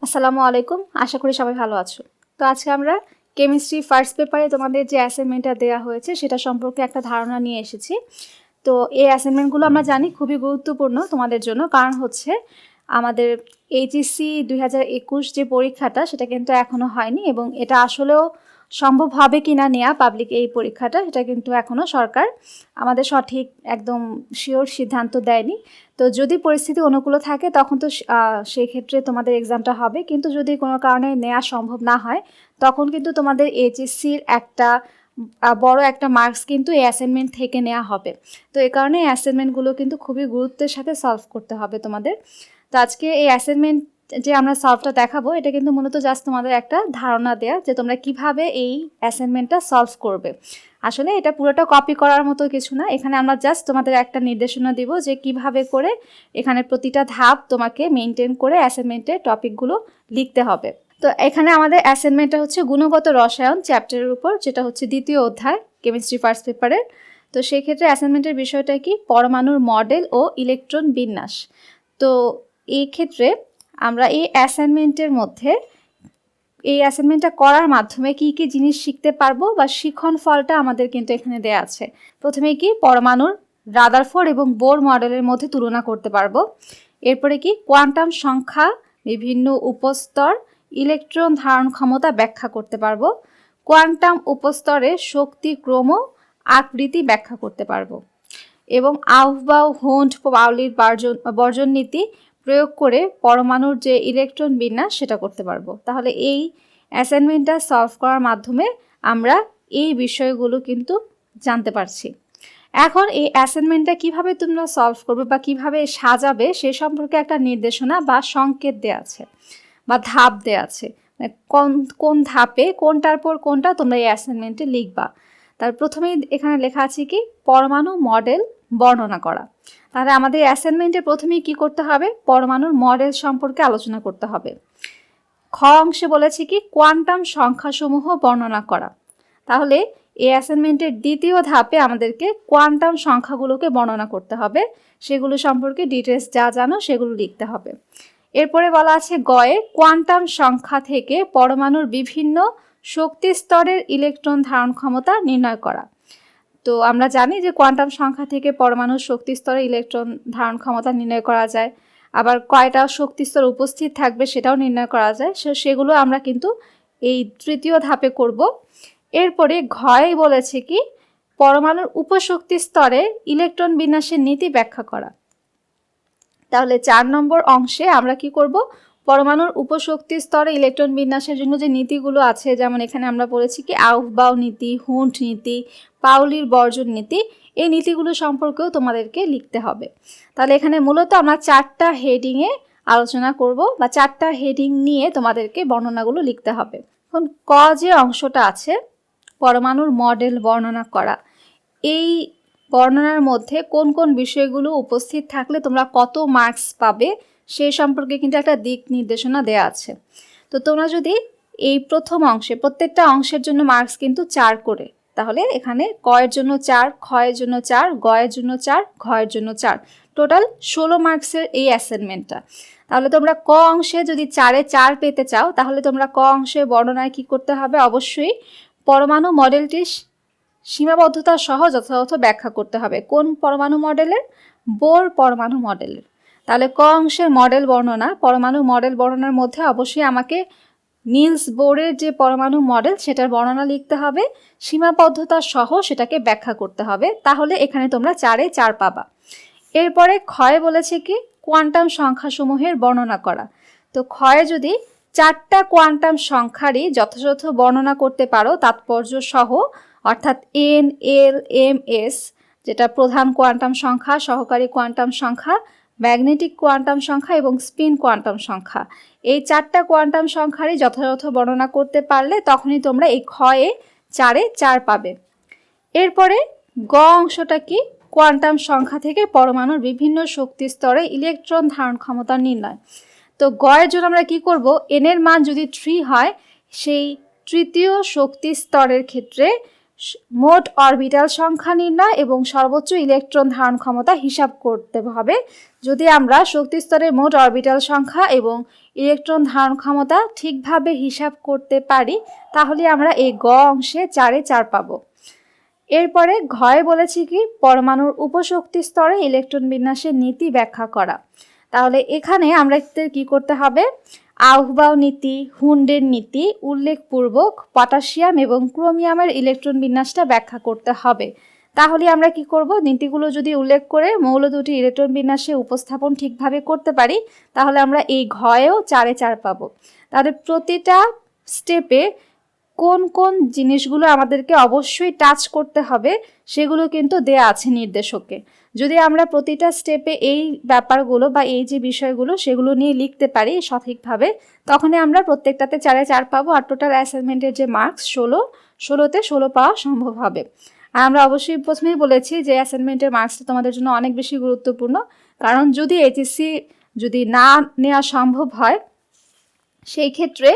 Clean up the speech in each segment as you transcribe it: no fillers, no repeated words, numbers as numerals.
আসসালামু আলাইকুম, আশা করি সবাই ভালো আছো। তো আজকে আমরা কেমিস্ট্রি ফার্স্ট পেপারে তোমাদের যে অ্যাসাইনমেন্টটা দেওয়া হয়েছে সেটা সম্পর্কে একটা ধারণা নিয়ে এসেছি। তো এই অ্যাসাইনমেন্টগুলো আমরা জানি খুবই গুরুত্বপূর্ণ তোমাদের জন্য, কারণ হচ্ছে আমাদের এইচএসসি 2021 যে পরীক্ষাটা সেটা কিন্তু এখনও হয়নি, এবং এটা আসলেও সম্ভব হবে কি না নেওয়া পাবলিক এই পরীক্ষাটা, এটা কিন্তু এখনও সরকার আমাদের সঠিক একদম শিওর সিদ্ধান্ত দেয়নি। তো যদি পরিস্থিতি অনুকূল থাকে তখন তো সেই ক্ষেত্রে তোমাদের এক্সামটা হবে, কিন্তু যদি কোনো কারণে নেওয়া সম্ভব না হয় তখন কিন্তু তোমাদের এইচএসসির একটা বড় একটা মার্কস কিন্তু এই অ্যাসাইনমেন্ট থেকে নেওয়া হবে। তো এই কারণে এই অ্যাসাইনমেন্টগুলো কিন্তু খুবই গুরুত্বের সাথে সলভ করতে হবে তোমাদের। তো আজকে এই অ্যাসাইনমেন্ট যে আমরা সলভটা দেখাবো এটা কিন্তু মূলত জাস্ট তোমাদের একটা ধারণা দেয়া যে তোমরা কিভাবে এই অ্যাসাইনমেন্টটা সলভ করবে। আসলে এটা পুরোটা কপি করার মতো কিছু না, এখানে আমরা জাস্ট তোমাদের একটা নির্দেশনা দিব যে কিভাবে করে এখানে প্রতিটা ধাপ তোমাকে মেনটেন করে অ্যাসাইনমেন্টের টপিকগুলো লিখতে হবে। তো এখানে আমাদের অ্যাসাইনমেন্টটা হচ্ছে গুণগত রসায়ন চ্যাপ্টারের উপর, যেটা হচ্ছে দ্বিতীয় অধ্যায় কেমিস্ট্রি ফার্স্ট পেপারের। তো সেই ক্ষেত্রে অ্যাসাইনমেন্টের বিষয়টা কি, পরমাণুর মডেল ও ইলেকট্রন বিন্যাস। তো এই ক্ষেত্রে আমরা এই অ্যাসাইনমেন্টটা করার মাধ্যমে কি কি জিনিস শিখতে পারবো বা শিখন ফলটা আমাদের কিন্তু এখানে দেয়া আছে। প্রথমে কি, পরমাণুর রাদারফোর্ড এবং বোর মডেলের মধ্যে তুলনা করতে পারবো। এরপরে কি, কোয়ান্টাম সংখ্যা, বিভিন্ন উপস্তর, ইলেকট্রন ধারণ ক্ষমতা ব্যাখ্যা করতে পারবো। কোয়ান্টাম উপস্তরে শক্তি ক্রম আকৃতি ব্যাখ্যা করতে পারবো। এবং আউফবাউ হুন্ড পাউলির বর্জন নীতি প্রয়োগ করে পরমাণুর যে ইলেকট্রন বিন্যাস সেটা করতে পারবো। তাহলে এই অ্যাসাইনমেন্টটা সলভ করার মাধ্যমে আমরা এই বিষয়গুলো কিন্তু জানতে পারছি। এখন এই অ্যাসাইনমেন্টটা কিভাবে তোমরা সলভ করবে বা কিভাবে সাজাবে সে সম্পর্কে একটা নির্দেশনা বা সংকেত দেওয়া আছে বা ধাপ দেওয়া আছে, কোন ধাপে কোনটার পর কোনটা তোমরা এই অ্যাসাইনমেন্টে লিখবা। তার প্রথমেই এখানে লেখা আছে কি, পরমাণু মডেল বর্ণনা করা। তাহলে আমাদের অ্যাসাইনমেন্টে প্রথমেই কি করতে হবে, পরমাণুর মডেল সম্পর্কে আলোচনা করতে হবে। খ অংশে বলেছে কি, কোয়ান্টাম সংখ্যাসমূহ বর্ণনা করা। তাহলে এই অ্যাসাইনমেন্টের দ্বিতীয় ধাপে আমাদেরকে কোয়ান্টাম সংখ্যাগুলোকে বর্ণনা করতে হবে, সেগুলো সম্পর্কে ডিটেলস যা জানো সেগুলো লিখতে হবে। এরপরে বলা আছে গয়ে, কোয়ান্টাম সংখ্যা থেকে পরমাণুর বিভিন্ন শক্তি স্তরের ইলেকট্রন ধারণ ক্ষমতা নির্ণয় করা। তো আমরা জানি যে কোয়ান্টাম সংখ্যা থেকে পরমাণুর শক্তি স্তরে ইলেকট্রন ধারণ ক্ষমতা নির্ণয় করা যায়, আবার কয়টা শক্তি স্তর উপস্থিত থাকবে সেটাও নির্ণয় করা যায়। সেগুলো আমরা কিন্তু এই তৃতীয় ধাপে করব। এরপরে ঘয় বলেছে কি, পরমাণুর উপশক্তি স্তরে ইলেকট্রন বিন্যাসের নীতি ব্যাখ্যা করা। তাহলে 4 নম্বর অংশে আমরা কি করব, পরমাণুর উপশক্তি স্তরে ইলেকট্রন বিন্যাসের জন্য যে নীতিগুলো আছে, যেমন এখানে আমরা বলেছি কি আউফবাউ নীতি, হুন্ড নীতি, পাউলির বর্জন নীতি, এই নীতিগুলো সম্পর্কেও তোমাদেরকে লিখতে হবে। তাহলে এখানে মূলত আমরা 4টা হেডিংয়ে আলোচনা করব বা 4টা হেডিং নিয়ে তোমাদেরকে বর্ণনাগুলো লিখতে হবে। এখন ক যে অংশটা আছে, পরমাণুর মডেল বর্ণনা করা, এই বর্ণনার মধ্যে কোন কোন বিষয়গুলো উপস্থিত থাকলে তোমরা কত মার্কস পাবে সেই সম্পর্কে কিন্তু একটা দিক নির্দেশনা দেওয়া আছে। তো তোমরা যদি এই প্রথম অংশে, প্রত্যেকটা অংশের জন্য মার্কস কিন্তু 4 করে, তাহলে এখানে ক এর জন্য 4, খ এর জন্য 4, গ এর জন্য 4, ঘ এর জন্য 4, টোটাল 16 মার্কসের এই অ্যাসাইনমেন্টটা। তাহলে তোমরা ক অংশে যদি 4-এ 4 পেতে চাও তাহলে তোমরা ক অংশে বর্ণনায় কি করতে হবে, অবশ্যই পরমাণু মডেলটির সীমাবদ্ধতা সহ যথাযথ ব্যাখ্যা করতে হবে। কোন পরমাণু মডেলের, বোর পরমাণু মডেলের। তাহলে ক অংশের মডেল বর্ণনা, পরমাণু মডেল বর্ণনার মধ্যে অবশ্যই আমাকে নিলস বোরের যে পরমাণু মডেল সেটার বর্ণনা লিখতে হবে, সীমাবদ্ধতা সহ সেটাকে ব্যাখ্যা করতে হবে। তাহলে এখানে তোমরা 4-এ 4 পাবা। এরপরে ক্ষয় বলেছে কি, কোয়ান্টাম সংখ্যাসমূহের বর্ণনা করা। তো ক্ষয়ে যদি 4টা কোয়ান্টাম সংখ্যারই যথাযথ বর্ণনা করতে পারো তাৎপর্য সহ, অর্থাৎ এন, এল, এম, এস, যেটা প্রধান কোয়ান্টাম সংখ্যা, সহকারী কোয়ান্টাম সংখ্যা, ম্যাগনেটিক কোয়ান্টাম সংখ্যা এবং স্পিন কোয়ান্টাম সংখ্যা, এই 4টা কোয়ান্টাম সংখ্যারই যথাযথ বর্ণনা করতে পারলে তখনই তোমরা এই ক্ষয়ে 4-এ 4 পাবে। এরপরে গ অংশটা কি, কোয়ান্টাম সংখ্যা থেকে পরমাণুর বিভিন্ন শক্তি স্তরে ইলেকট্রন ধারণ ক্ষমতা নির্ণয়। তো গ এর জন্য আমরা কি করব, এন এর মান যদি 3 হয় সেই তৃতীয় শক্তি স্তরের ক্ষেত্রে মোট অরবিটাল সংখ্যা নির্ণয় এবং সর্বোচ্চ ইলেকট্রন ধারণ ক্ষমতা হিসাব করতে হবে। যদি আমরা শক্তি স্তরের মোট অরবিটাল সংখ্যা এবং ইলেকট্রন ধারণ ক্ষমতা ঠিকভাবে হিসাব করতে পারি তাহলে আমরা এই গ অংশে 4-এ 4 পাবো। এরপরে ঘয়ে বলেছি কি পরমাণুর উপশক্তি স্তরে ইলেকট্রন বিন্যাসের নীতি ব্যাখ্যা করা। তাহলে এখানে আমরা কি করতে হবে, আউহবাউ নীতি, হুন্ডের নীতি উল্লেখপূর্বক পটাশিয়াম এবং ক্রোমিয়ামের ইলেকট্রন বিন্যাসটা ব্যাখ্যা করতে হবে। তাহলে আমরা কি করব, নীতিগুলো যদি উল্লেখ করে মৌল দুটি ইলেকট্রন বিন্যাসে উপস্থাপন ঠিকভাবে করতে পারি তাহলে আমরা এই ঘয়েও 4-এ 4 পাবো। তাহলে প্রতিটা স্টেপে কোন কোন জিনিসগুলো আমাদেরকে অবশ্যই টাচ করতে হবে সেগুলো কিন্তু দেয়া আছে নির্দেশকে। যদি আমরা প্রতিটা স্টেপে এই ব্যাপারগুলো বা এই যে বিষয়গুলো সেগুলো নিয়ে লিখতে পারি সঠিকভাবে তখনই আমরা প্রত্যেকটাতে 4-এ 4 পাবো আর টোটাল অ্যাসাইনমেন্টের যে মার্কস 16তে 16 পাওয়া সম্ভব হবে। আর আমরা অবশ্যই প্রথমেই বলেছি যে অ্যাসাইনমেন্টের মার্কসটা তোমাদের জন্য অনেক বেশি গুরুত্বপূর্ণ, কারণ যদি এইচএসসি যদি না নেওয়া সম্ভব হয় সেই ক্ষেত্রে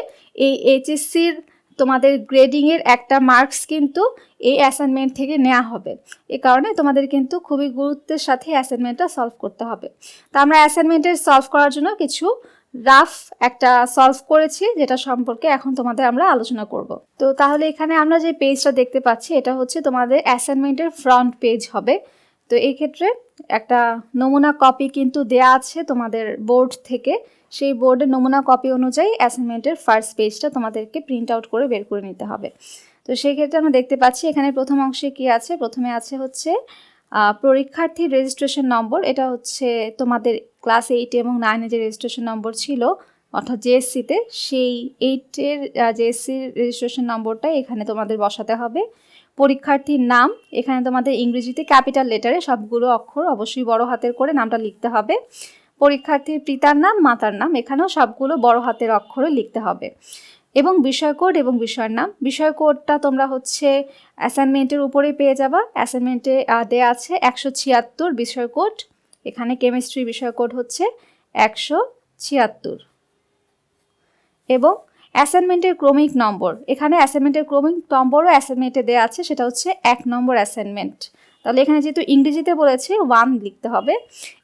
এই এইচএসসির তোমাদের গ্রেডিংয়ের একটা মার্কস কিন্তু এই অ্যাসাইনমেন্ট থেকে নেওয়া হবে। এ কারণে তোমাদের কিন্তু খুবই গুরুত্বের সাথে অ্যাসাইনমেন্টটা সলভ করতে হবে। তো আমরা অ্যাসাইনমেন্টের সলভ করার জন্য কিছু রাফ একটা সলভ করেছি যেটা সম্পর্কে এখন তোমাদের আমরা আলোচনা করব। তো তাহলে এখানে আমরা যে পেজটা দেখতে পাচ্ছি এটা হচ্ছে তোমাদের অ্যাসাইনমেন্টের ফ্রন্ট পেজ হবে। তো এই ক্ষেত্রে একটা নমুনা কপি কিন্তু দেয়া আছে তোমাদের বোর্ড থেকে, সেই বোর্ডের নমুনা কপি অনুযায়ী অ্যাসাইনমেন্টের ফার্স্ট পেজটা তোমাদেরকে প্রিন্ট আউট করে বের করে নিতে হবে। তো সেই ক্ষেত্রে আমরা দেখতে পাচ্ছি এখানে প্রথম অংশে কি আছে, প্রথমে আছে হচ্ছে পরীক্ষার্থীর রেজিস্ট্রেশন নম্বর। এটা হচ্ছে তোমাদের ক্লাস 8 এবং 9-এ যে রেজিস্ট্রেশন নম্বর ছিল অর্থাৎ জেএসসিতে, সেই 8-এর জেএসসির রেজিস্ট্রেশন নম্বরটা এখানে তোমাদের বসাতে হবে। পরীক্ষার্থীর নাম, এখানে তোমাদের ইংরেজিতে ক্যাপিটাল লেটারে সবগুলো অক্ষর অবশ্যই বড় হাতের করে নামটা লিখতে হবে। পরীক্ষার্থীর পিতার নাম, মাতার নাম এখানেও সবগুলো বড় হাতের অক্ষরে লিখতে হবে। এবং বিষয় কোড এবং বিষয়ের নাম, বিষয় কোডটা তোমরা হচ্ছে অ্যাসাইনমেন্টের উপরে পেয়ে যাবা। অ্যাসাইনমেন্টে দেয়া আছে 176 বিষয় কোড, এখানে কেমিস্ট্রি বিষয় কোড হচ্ছে 176। এবং অ্যাসাইনমেন্টের ক্রমিক নম্বর, এখানে অ্যাসাইনমেন্টের ক্রমিক নম্বরও অ্যাসাইনমেন্টে দেওয়া আছে, সেটা হচ্ছে 1 নম্বর অ্যাসাইনমেন্ট। তাহলে এখানে যেহেতু ইংরেজিতে বলেছে 1 লিখতে হবে।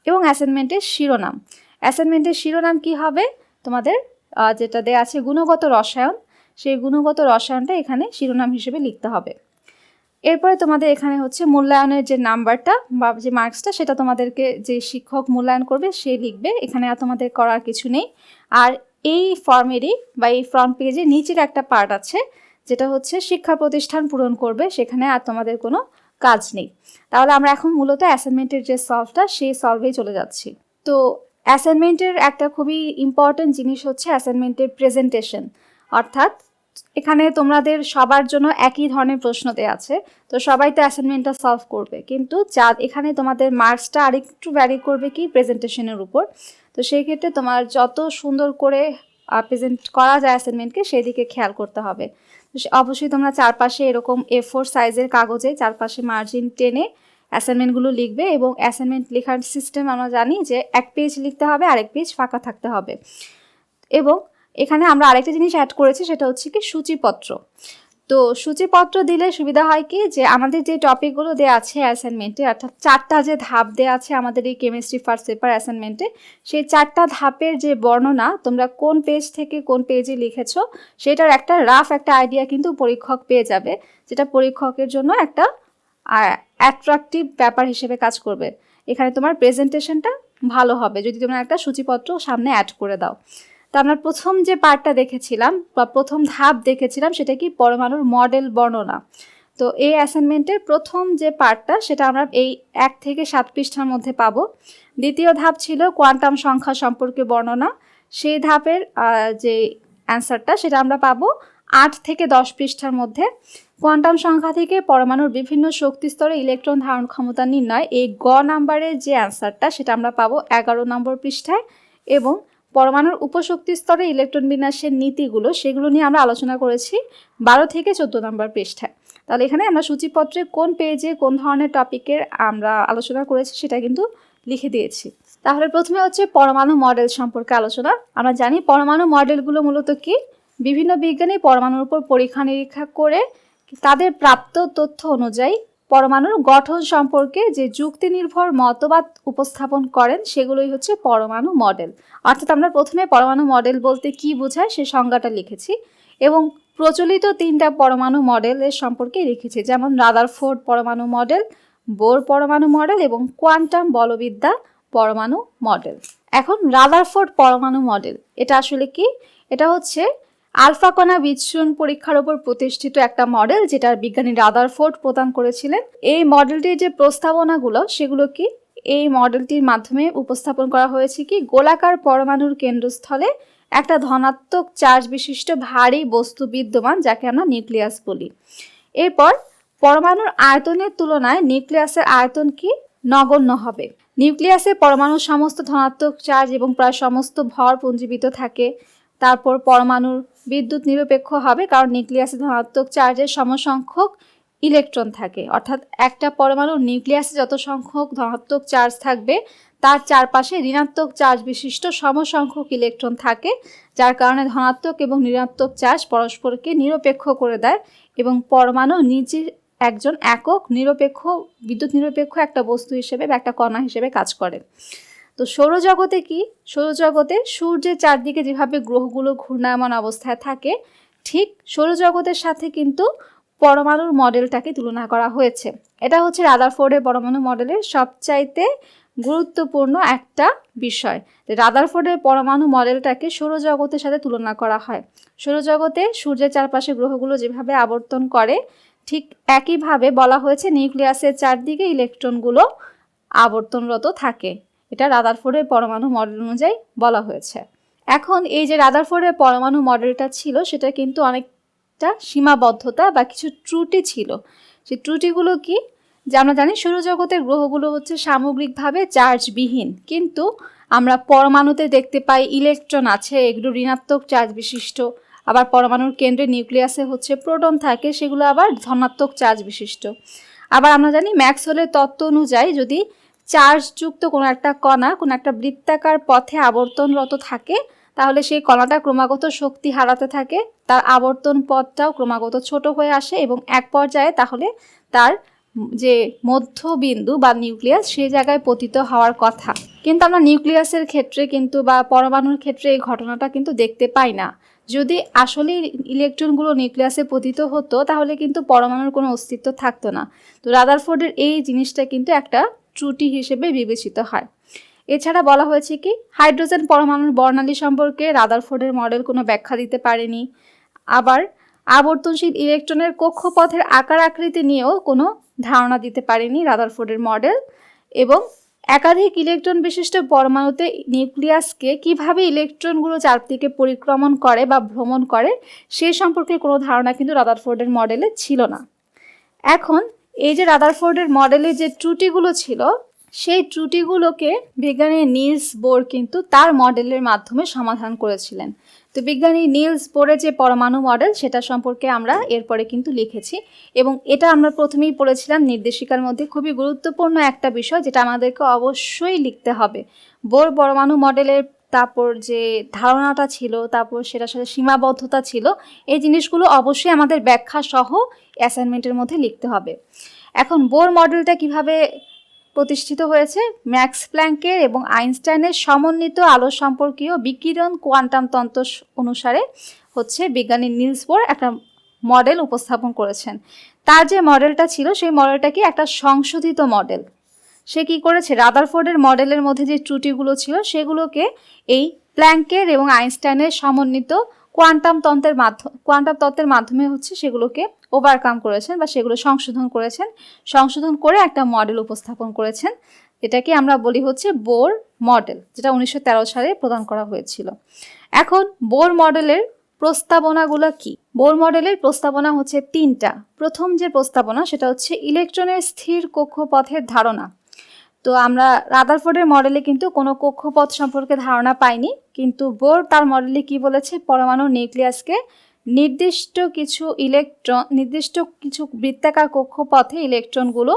এবং অ্যাসাইনমেন্টের শিরোনাম, অ্যাসাইনমেন্টের শিরোনাম কি হবে তোমাদের যেটা দেওয়া আছে গুণগত রসায়ন, সেই গুণগত রসায়নটা এখানে শিরোনাম হিসেবে লিখতে হবে। এরপরে তোমাদের এখানে হচ্ছে মূল্যায়নের যে নাম্বারটা বা যে মার্কসটা সেটা তোমাদেরকে যে শিক্ষক মূল্যায়ন করবে সে লিখবে, এখানে আর তোমাদের করার কিছু নেই। আর এই ফর্মেরই বা এই ফ্রন্ট পেজে নিচের একটা পার্ট আছে যেটা হচ্ছে শিক্ষা প্রতিষ্ঠান পূরণ করবে, সেখানে আর তোমাদের কোনো কাজ নেই। তাহলে আমরা এখন মূলত অ্যাসাইনমেন্টের যে সলভটা সেই সলভেই চলে যাচ্ছি। তো অ্যাসাইনমেন্টের একটা খুবই ইম্পর্টেন্ট জিনিস হচ্ছে অ্যাসাইনমেন্টের প্রেজেন্টেশন, অর্থাৎ এখানে তোমাদের সবার জন্য একই ধরনের প্রশ্ন দেওয়া আছে, তো সবাই তো অ্যাসাইনমেন্টটা সলভ করবে, কিন্তু যা এখানে তোমাদের মার্কসটা আরেকটু ভ্যারি করবে কি প্রেজেন্টেশনের উপর। তো সেই ক্ষেত্রে তোমার যত সুন্দর করে প্রেজেন্ট করা যায় অ্যাসাইনমেন্টকে সেই দিকে খেয়াল করতে হবে। অবশ্যই তোমরা চারপাশে এরকম A4 সাইজের কাগজে চারপাশে মার্জিন টেনে অ্যাসাইনমেন্টগুলো লিখবে। এবং অ্যাসাইনমেন্ট লেখার সিস্টেম আমরা জানি যে 1 পেজ লিখতে হবে, আরেক পেজ ফাঁকা থাকতে হবে। এবং এখানে আমরা আরেকটা জিনিস অ্যাড করেছি সেটা হচ্ছে কি সূচিপত্র। তো সূচিপত্র দিলে সুবিধা হয় কি যে আমাদের যে টপিকগুলো দেওয়া আছে অ্যাসাইনমেন্টে, অর্থাৎ 4টা যে ধাপ দেওয়া আছে আমাদের এই কেমিস্ট্রি ফার্স্ট পেপার অ্যাসাইনমেন্টে, সেই 4টা ধাপের যে বর্ণনা তোমরা কোন পেজ থেকে কোন পেজে লিখেছো সেটার একটা রাফ একটা আইডিয়া কিন্তু পরীক্ষক পেয়ে যাবে, যেটা পরীক্ষকের জন্য একটা অ্যাট্রাকটিভ ব্যাপার হিসেবে কাজ করবে। এখানে তোমার প্রেজেন্টেশনটা ভালো হবে যদি তোমরা একটা সূচিপত্র সামনে অ্যাড করে দাও। তো আমরা প্রথম যে পার্টটা দেখেছিলাম বা প্রথম ধাপ দেখেছিলাম সেটা কি পরমাণুর মডেল বর্ণনা। তো এই অ্যাসাইনমেন্টের প্রথম যে পার্টটা সেটা আমরা এই 1 থেকে 7 পৃষ্ঠার মধ্যে পাবো। দ্বিতীয় ধাপ ছিল কোয়ান্টাম সংখ্যা সম্পর্কে বর্ণনা, সেই ধাপের যে অ্যান্সারটা সেটা আমরা পাবো 8 থেকে 10 পৃষ্ঠার মধ্যে। কোয়ান্টাম সংখ্যা থেকে পরমাণুর বিভিন্ন শক্তি স্তরে ইলেকট্রন ধারণ ক্ষমতা নির্ণয়, এই গ নাম্বারের যে অ্যান্সারটা সেটা আমরা পাবো 11 নম্বর পৃষ্ঠায়। এবং পরমাণুর উপশক্তি স্তরে ইলেকট্রন বিন্যাসের নীতিগুলো সেগুলো নিয়ে আমরা আলোচনা করেছি 12 থেকে 14 নম্বর পৃষ্ঠায়। তাহলে এখানে আমরা সূচিপত্রে কোন পেজে কোন ধরনের টপিকের আমরা আলোচনা করেছি সেটা কিন্তু লিখে দিয়েছি। তাহলে প্রথমে হচ্ছে পরমাণু মডেল সম্পর্কে আলোচনা। আমরা জানি পরমাণু মডেলগুলো মূলত কি, বিভিন্ন বিজ্ঞানী পরমাণুর উপর পরীক্ষা নিরীক্ষা করে তাদের প্রাপ্ত তথ্য অনুযায়ী পরমাণুর গঠন সম্পর্কে যে যুক্তি নির্ভর মতবাদ উপস্থাপন করেন সেগুলোই হচ্ছে পরমাণু মডেল। অর্থাৎ আমরা প্রথমে পরমাণু মডেল বলতে কি বোঝায় সে সংজ্ঞাটা লিখেছি এবং প্রচলিত 3টা পরমাণু মডেলের সম্পর্কে লিখেছি, যেমন রাদারফোর্ড পরমাণু মডেল, বোর পরমাণু মডেল এবং কোয়ান্টাম বলবিদ্যা পরমাণু মডেল। এখন রাদারফোর্ড পরমাণু মডেল এটা আসলে কি? এটা হচ্ছে আলফা কণা বিচ্ছুরণ পরীক্ষার উপর প্রতিষ্ঠিত একটা মডেল, যেটা বিজ্ঞানী রাদারফোর্ড প্রদান করেছিলেন। এই মডেলটির যে প্রস্তাবনাগুলো সেগুলো কি? এই মডেলটির মাধ্যমে উপস্থাপন করা হয়েছে কি, গোলাকার পরমাণুর কেন্দ্রস্থলে একটা ধনাত্মক চার্জ বিশিষ্ট ভারী বস্তু বিদ্যমান, যাকে আমরা নিউক্লিয়াস বলি। এরপর পরমাণুর আয়তনের তুলনায় নিউক্লিয়াসের আয়তন কি? নগণ্য হবে। নিউক্লিয়াসে পরমাণুর সমস্ত ধনাত্মক চার্জ এবং প্রায় সমস্ত ভর পুঞ্জীবিত থাকে। তারপর পরমাণুর বিদ্যুৎ নিরপেক্ষ হবে, কারণ নিউক্লিয়াসে ধনাত্মক চার্জের সমসংখ্যক ইলেকট্রন থাকে। অর্থাৎ একটা পরমাণুর নিউক্লিয়াসে যত সংখ্যক ধনাত্মক চার্জ থাকবে তার চারপাশে ঋণাত্মক চার্জ বিশিষ্ট সমসংখ্যক ইলেকট্রন থাকে, যার কারণে ধনাত্মক এবং ঋণাত্মক চার্জ পরস্পরকে নিরপেক্ষ করে দেয় এবং পরমাণু নিজে একজন একক নিরপেক্ষ বিদ্যুৎ নিরপেক্ষ একটা বস্তু হিসেবে বা একটা কণা হিসেবে কাজ করে। তো সৌরজগতে কি? সৌরজগতে সূর্যের চারদিকে যেভাবে গ্রহগুলো ঘূর্ণায়মান অবস্থায় থাকে, ঠিক সৌরজগতের সাথে কিন্তু পরমাণুর মডেলটাকে তুলনা করা হয়েছে। এটা হচ্ছে রাদারফোর্ডের পরমাণু মডেলের সবচাইতে গুরুত্বপূর্ণ একটা বিষয়। রাদারফোর্ডের পরমাণু মডেলটাকে সৌরজগতের সাথে তুলনা করা হয়। সৌরজগতে সূর্যের চারপাশে গ্রহগুলো যেভাবে আবর্তন করে, ঠিক একইভাবে বলা হয়েছে নিউক্লিয়াসের চারদিকে ইলেকট্রনগুলো আবর্তনরত থাকে। এটা রাদারফোর্ডের পরমাণু মডেল অনুযায়ী বলা হয়েছে। এখন এই যে রাদারফোর্ডের পরমাণু মডেলটা ছিল, সেটা কিন্তু অনেকটা সীমাবদ্ধতা বা কিছু ত্রুটি ছিল। সেই ত্রুটিগুলো কি? যে আমরা জানি সৌরজগতের গ্রহগুলো হচ্ছে সামগ্রিকভাবে চার্জবিহীন, কিন্তু আমরা পরমাণুতে দেখতে পাই ইলেকট্রন আছে, এগুলো ঋণাত্মক চার্জ বিশিষ্ট। আবার পরমাণুর কেন্দ্রে নিউক্লিয়াসে হচ্ছে প্রোটন থাকে, সেগুলো আবার ধনাত্মক চার্জ বিশিষ্ট। আবার আমরা জানি ম্যাক্সওয়েলের তত্ত্ব অনুযায়ী যদি চার্জযুক্ত কোনো একটা কণা কোনো একটা বৃত্তাকার পথে আবর্তনরত থাকে, তাহলে সেই কণাটা ক্রমাগত শক্তি হারাতে থাকে, তার আবর্তন পথটাও ক্রমাগত ছোট হয়ে আসে এবং এক পর্যায়ে তাহলে তার যে মধ্যবিন্দু বা নিউক্লিয়াস সেই জায়গায় পতিত হওয়ার কথা। কিন্তু আমরা নিউক্লিয়াসের ক্ষেত্রে কিন্তু বা পরমাণুর ক্ষেত্রে এই ঘটনাটা কিন্তু দেখতে পাই না। যদি আসলে ইলেকট্রনগুলো নিউক্লিয়াসে পতিত হতো তাহলে কিন্তু পরমাণুর কোনো অস্তিত্ব থাকতো না। তো রাদারফোর্ডের এই জিনিসটা কিন্তু একটা ত্রুটি হিসেবে বিবেচিত হয়। এছাড়া বলা হয়েছে কি, হাইড্রোজেন পরমাণুর বর্ণালী সম্পর্কে রাদারফোর্ডের মডেল কোনো ব্যাখ্যা দিতে পারেনি। আবার আবর্তনশীল ইলেকট্রনের কক্ষপথের আকার আকৃতি নিয়েও কোনো ধারণা দিতে পারেনি রাদারফোর্ডের মডেল। এবং একাধিক ইলেকট্রন বিশিষ্ট পরমাণুতে নিউক্লিয়াসকে কিভাবে ইলেকট্রনগুলো চারদিকে পরিক্রমণ করে বা ভ্রমণ করে সেই সম্পর্কে কোনো ধারণা কিন্তু রাদারফোর্ডের মডেলে ছিল না। এখন এই যে রাদারফোর্ডের মডেলে যে ত্রুটিগুলো ছিল, সেই ত্রুটিগুলোকে বিজ্ঞানী নিলস বোর কিন্তু তার মডেলের মাধ্যমে সমাধান করেছিলেন। তো বিজ্ঞানী নিলস বোরের যে পরমাণু মডেল সেটা সম্পর্কে আমরা এরপরে কিন্তু লিখেছি এবং এটা আমরা প্রথমেই পড়েছিলাম নির্দেশিকার মধ্যে খুবই গুরুত্বপূর্ণ একটা বিষয়, যেটা আমাদেরকে অবশ্যই লিখতে হবে। বোর পরমাণু মডেলের তারপর যে ধারণাটা ছিল, তারপর সেটার সাথে সীমাবদ্ধতা ছিল, এই জিনিসগুলো অবশ্যই আমাদের ব্যাখ্যা সহ অ্যাসাইনমেন্টের মধ্যে লিখতে হবে। এখন বোর মডেলটা কিভাবে প্রতিষ্ঠিত হয়েছে? ম্যাক্স প্ল্যাঙ্কের এবং আইনস্টাইনের সমন্বিত আলো সম্পর্কীয় বিকিরণ কোয়ান্টাম তন্ত্র অনুসারে হচ্ছে বিজ্ঞানী নিলস বোর একটা মডেল উপস্থাপন করেছেন। তার যে মডেলটা ছিল সেই মডেলটা কি একটা সংশোধিত মডেল। সে কি করেছে? রাদারফোর্ডের মডেলের মধ্যে যে ত্রুটিগুলো ছিল সেগুলোকে এই প্ল্যাঙ্কের এবং আইনস্টাইনের সমন্বিত কোয়ান্টাম তত্ত্বের মাধ্যমে হচ্ছে সেগুলোকে ওভারকাম করেছেন বা সেগুলো সংশোধন করে একটা মডেল উপস্থাপন করেছেন, এটাকে আমরা বলি হচ্ছে বোর মডেল, যেটা 1913 সালে প্রদান করা হয়েছিল। এখন বোর মডেলের প্রস্তাবনাগুলো কি? বোর মডেলের প্রস্তাবনা হচ্ছে 3টা। প্রথম যে প্রস্তাবনা সেটা হচ্ছে ইলেকট্রনের স্থির কক্ষপথের ধারণা। তো আমরা রাদারফোর্ডের মডেলে কিন্তু কোনো কক্ষপথ সম্পর্কে ধারণা পাইনি, কিন্তু বোর তার মডেলে কি বলেছে? পরমাণুর নিউক্লিয়াসকে নির্দিষ্ট কিছু বৃত্তাকার কক্ষপথে ইলেকট্রনগুলো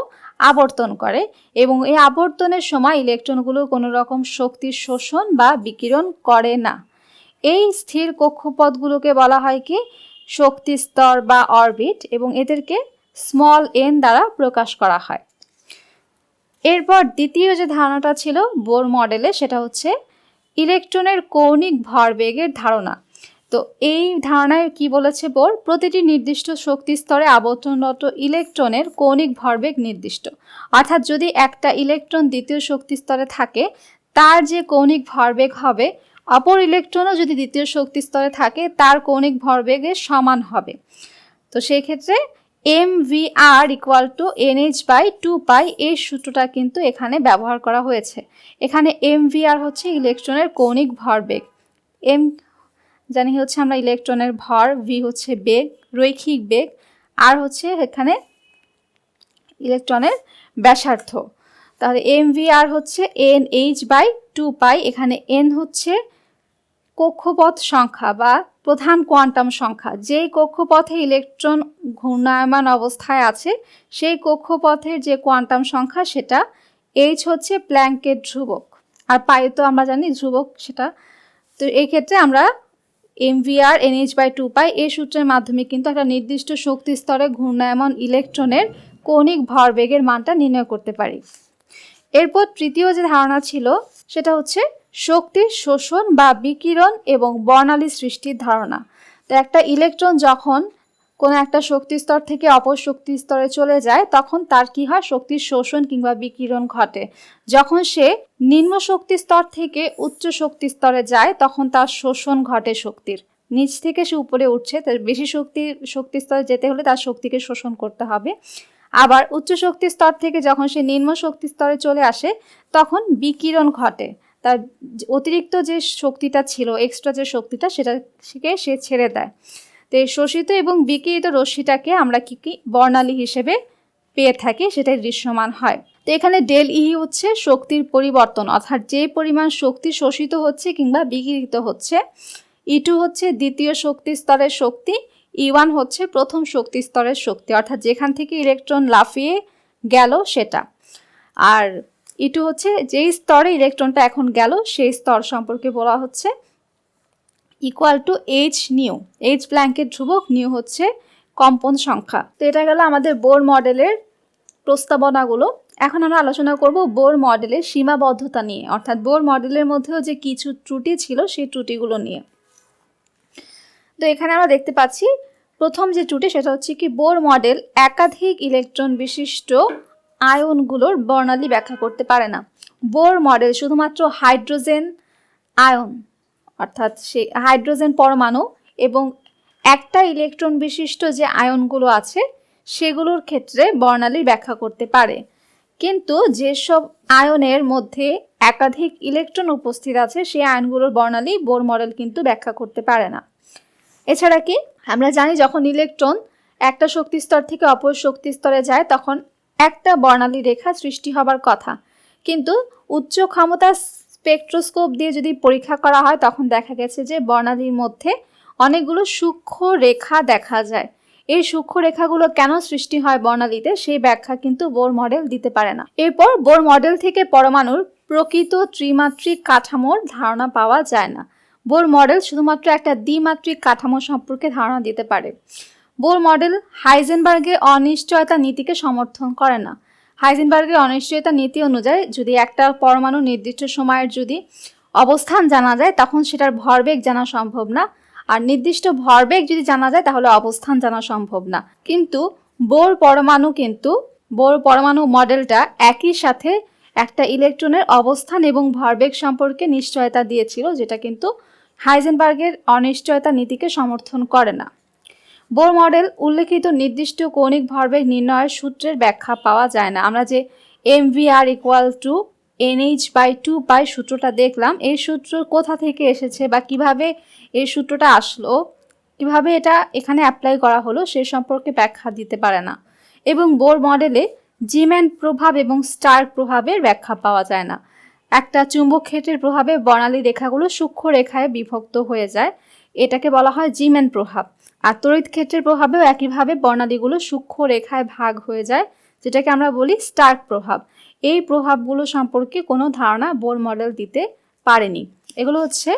আবর্তন করে এবং এই আবর্তনের সময় ইলেকট্রনগুলো কোনো রকম শক্তির শোষণ বা বিকিরণ করে না। এই স্থির কক্ষপথগুলোকে বলা হয় কি? শক্তি স্তর বা অরবিট, এবং এদেরকে স্মল n দ্বারা প্রকাশ করা হয়। এরপর দ্বিতীয় যে ধারণাটা ছিল বোর মডেলে, সেটা হচ্ছে ইলেকট্রনের কৌণিক ভরবেগের ধারণা। তো এই ধারণায় কি বলেছে বোর, প্রতিটি নির্দিষ্ট শক্তি স্তরে আবর্তনরত ইলেকট্রনের কৌণিক ভরবেগ নির্দিষ্ট। অর্থাৎ যদি একটা ইলেকট্রন দ্বিতীয় শক্তি স্তরে থাকে, তার যে কৌণিক ভরবেগ হবে, অপর ইলেকট্রনও যদি দ্বিতীয় শক্তি স্তরে থাকে তার কৌণিক ভরবেগের সমান হবে। তো সেই ক্ষেত্রে mvr = nh/2π এই সূত্রটা কিন্তু এখানে ব্যবহার করা হয়েছে। এখানে mvr হচ্ছে ইলেকট্রনের কৌণিক ভরবেগ, m জানি হচ্ছে আমরা ইলেকট্রনের ভর, v হচ্ছে বেগ, রৈখিক বেগ, আর হচ্ছে এখানে ইলেকট্রনের ব্যাসার্ধ। তাহলে mvr হচ্ছে nh/2π, এখানে n হচ্ছে কক্ষপথ সংখ্যা বা প্রধান কোয়ান্টাম সংখ্যা। যেই কক্ষপথে ইলেকট্রন ঘূর্ণায়মান অবস্থায় আছে সেই কক্ষপথের যে কোয়ান্টাম সংখ্যা সেটা, h হচ্ছে প্ল্যাঙ্কের ধ্রুবক, আর পাই তো আমরা জানি ধ্রুবক সেটা। তো এই ক্ষেত্রে আমরা mvr nh/2π এই সূত্রের মাধ্যমে কিন্তু একটা নির্দিষ্ট শক্তি স্তরে ঘূর্ণায়মান ইলেকট্রনের কৌণিক ভরবেগের মানটা নির্ণয় করতে পারি। এরপর তৃতীয় যে ধারণা ছিল সেটা হচ্ছে শক্তির শোষণ বা বিকিরণ এবং বর্ণালী সৃষ্টির ধারণা। তো একটা ইলেকট্রন যখন কোনো একটা শক্তি স্তর থেকে অপর শক্তি স্তরে চলে যায় তখন তার কি হয়, শক্তির শোষণ কিংবা বিকিরণ ঘটে। যখন সে নিম্ন শক্তি স্তর থেকে উচ্চ শক্তি স্তরে যায় তখন তার শোষণ ঘটে শক্তির, নিচ থেকে সে উপরে উঠছে, তার বেশি শক্তি স্তরে যেতে হলে তার শক্তিকে শোষণ করতে হবে। আবার উচ্চ শক্তি স্তর থেকে যখন সে নিম্ন শক্তি স্তরে চলে আসে তখন বিকিরণ ঘটে, তার অতিরিক্ত যে শক্তিটা ছিল, এক্সট্রা যে শক্তিটা, সেটাকে সে ছেড়ে দেয়। তো এই শোষিত এবং বিকিরিত রশ্মিটাকে আমরা কি বর্ণালী হিসেবে পেয়ে থাকি, সেটাই দৃশ্যমান হয়। তো এখানে ডেল ই হচ্ছে শক্তির পরিবর্তন, অর্থাৎ যে পরিমাণ শক্তি শোষিত হচ্ছে কিংবা বিকিরিত হচ্ছে। E2 হচ্ছে দ্বিতীয় শক্তি স্তরের শক্তি, E1 হচ্ছে প্রথম শক্তি স্তরের শক্তি, অর্থাৎ যেখান থেকে ইলেকট্রন লাফিয়ে গেল সেটা। আর E2 হচ্ছে যেই স্তরে ইলেকট্রনটা এখন গেল সেই স্তর সম্পর্কে বলা হচ্ছে = h নিউ, h প্ল্যাঙ্কের ধ্রুবক, নিউ হচ্ছে কম্পন সংখ্যা। তো এটা গেল আমাদের বোর মডেলের প্রস্তাবনাগুলো। এখন আমরা আলোচনা করব বোর মডেলের সীমাবদ্ধতা নিয়ে, অর্থাৎ বোর মডেলের মধ্যেও যে কিছু ত্রুটি ছিল সেই ত্রুটিগুলো নিয়ে। তো এখানে আমরা দেখতে পাচ্ছি প্রথম যে ত্রুটি সেটা হচ্ছে কি, বোর মডেল একাধিক ইলেকট্রন বিশিষ্ট আয়নগুলোর বর্ণালী ব্যাখ্যা করতে পারে না। বোর মডেল শুধুমাত্র হাইড্রোজেন আয়ন, অর্থাৎ সেই হাইড্রোজেন পরমাণু এবং একটা ইলেকট্রন বিশিষ্ট যে আয়নগুলো আছে সেগুলোর ক্ষেত্রে বর্ণালী ব্যাখ্যা করতে পারে। কিন্তু যেসব আয়নের মধ্যে একাধিক ইলেকট্রন উপস্থিত আছে সেই আয়নগুলোর বর্ণালী বোর মডেল কিন্তু ব্যাখ্যা করতে পারে না। এছাড়া কি আমরা জানি, যখন ইলেকট্রন একটা শক্তি স্তর থেকে অপর শক্তি স্তরে যায় তখন একটা বর্ণালী রেখা সৃষ্টি হবার কথা, কিন্তু উচ্চ ক্ষমতার স্পেকট্রোস্কোপ দিয়ে যদি পরীক্ষা করা হয় তখন দেখা গেছে যে বর্ণালীর মধ্যে অনেকগুলো সূক্ষ্ম রেখা দেখা যায়। এই সূক্ষ্ম রেখাগুলো কেন সৃষ্টি হয় বর্ণালীতে সেই ব্যাখ্যা কিন্তু বোর মডেল দিতে পারে না। এরপর বোর মডেল থেকে পরমাণুর প্রকৃত ত্রিমাত্রিক কাঠামোর ধারণা পাওয়া যায় না। বোর মডেল শুধুমাত্র একটা দ্বিমাত্রিক কাঠামো সম্পর্কে ধারণা দিতে পারে। বোর মডেল হাইজেনবার্গের অনিশ্চয়তা নীতিকে সমর্থন করে না। হাইজেনবার্গের অনিশ্চয়তা নীতি অনুযায়ী যদি একটা পরমাণু নির্দিষ্ট সময়ের যদি অবস্থান জানা যায় তখন সেটার ভরবেগ জানা সম্ভব না, আর নির্দিষ্ট ভরবেগ যদি জানা যায় তাহলে অবস্থান জানা সম্ভব না। কিন্তু বোর পরমাণু মডেলটা একই সাথে একটা ইলেকট্রনের অবস্থান এবং ভরবেগ সম্পর্কে নিশ্চয়তা দিয়েছিল, যেটা কিন্তু হাইজেনবার্গের অনিশ্চয়তা নীতিকে সমর্থন করে না। বোর মডেল উল্লেখিত নির্দিষ্ট কৌণিক ভরবেগ নির্ণয়ের সূত্রের ব্যাখ্যা পাওয়া যায় না। আমরা যে mvr = nh/2π সূত্রটা দেখলাম, এই সূত্র কোথা থেকে এসেছে বা কিভাবে এই সূত্রটা আসলো, কিভাবে এটা এখানে অ্যাপ্লাই করা হলো সে সম্পর্কে ব্যাখ্যা দিতে পারে না। এবং বোর মডেলে জিম্যান প্রভাব এবং স্টার্ক প্রভাবের ব্যাখ্যা পাওয়া যায় না। একটা চুম্বক ক্ষেত্রের প্রভাবে বর্ণালী রেখাগুলো সূক্ষ্ম রেখায় বিভক্ত হয়ে যায়, এটাকে বলা হয় জিম্যান প্রভাব। আর তড়িৎ ক্ষেত্রের প্রভাবেও একইভাবে বর্ণালীগুলো সূক্ষ্ম রেখায় ভাগ হয়ে যায়, যেটাকে আমরা বলি স্টার্ক প্রভাব। এই প্রভাবগুলো সম্পর্কে কোনো ধারণা বোর মডেল দিতে পারেনি। এগুলো হচ্ছে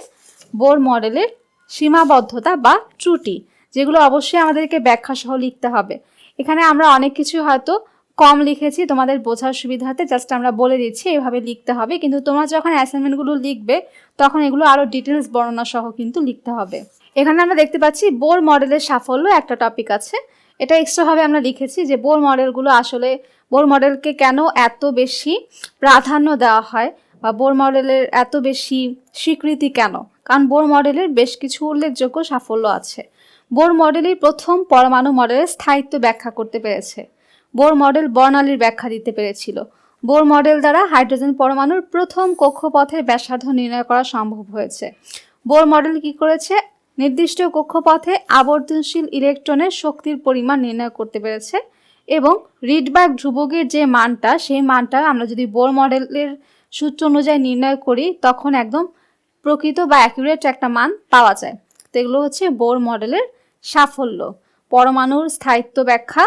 বোর মডেলের সীমাবদ্ধতা বা ত্রুটি, যেগুলো অবশ্যই আমাদেরকে ব্যাখ্যা সহ লিখতে হবে। এখানে আমরা অনেক কিছু হয়তো কম লিখেছি, তোমাদের বোঝার সুবিধাতে জাস্ট আমরা বলে দিচ্ছি এভাবে লিখতে হবে, কিন্তু তোমরা যখন অ্যাসাইনমেন্টগুলো লিখবে তখন এগুলো আরও ডিটেলস বর্ণনা সহ কিন্তু লিখতে হবে। এখানে আমরা দেখতে পাচ্ছি বোর মডেলের সাফল্য একটা টপিক আছে, এটা এক্সট্রাভাবে আমরা লিখেছি যে বোর মডেলগুলো আসলে বোর মডেলকে কেন এত বেশি প্রাধান্য দেওয়া হয় বা বোর মডেলের এত বেশি স্বীকৃতি কেন, কারণ বোর মডেলের বেশ কিছু উল্লেখযোগ্য সাফল্য আছে। বোর মডেলই প্রথম পরমাণু মডেলের স্থায়িত্ব ব্যাখ্যা করতে পেরেছে। বোর মডেল বর্ণালীর ব্যাখ্যা দিতে পেরেছিল। বোর মডেল দ্বারা হাইড্রোজেন পরমাণুর প্রথম কক্ষপথের ব্যাসার্ধ নির্ণয় করা সম্ভব হয়েছে। বোর মডেল কি করেছে, নির্দিষ্ট কক্ষপথে আবর্তনশীল ইলেকট্রনের শক্তির পরিমাণ নির্ণয় করতে পেরেছে এবং রিডবার্গ ধ্রুবকের যে মানটা, সেই মানটা আমরা যদি বোর মডেলের সূত্র অনুযায়ী নির্ণয় করি তখন একদম প্রকৃত বা অ্যাকুরেট একটা মান পাওয়া যায়। তো এগুলো হচ্ছে বোর মডেলের সাফল্য। পরমাণুর স্থায়িত্ব ব্যাখ্যা,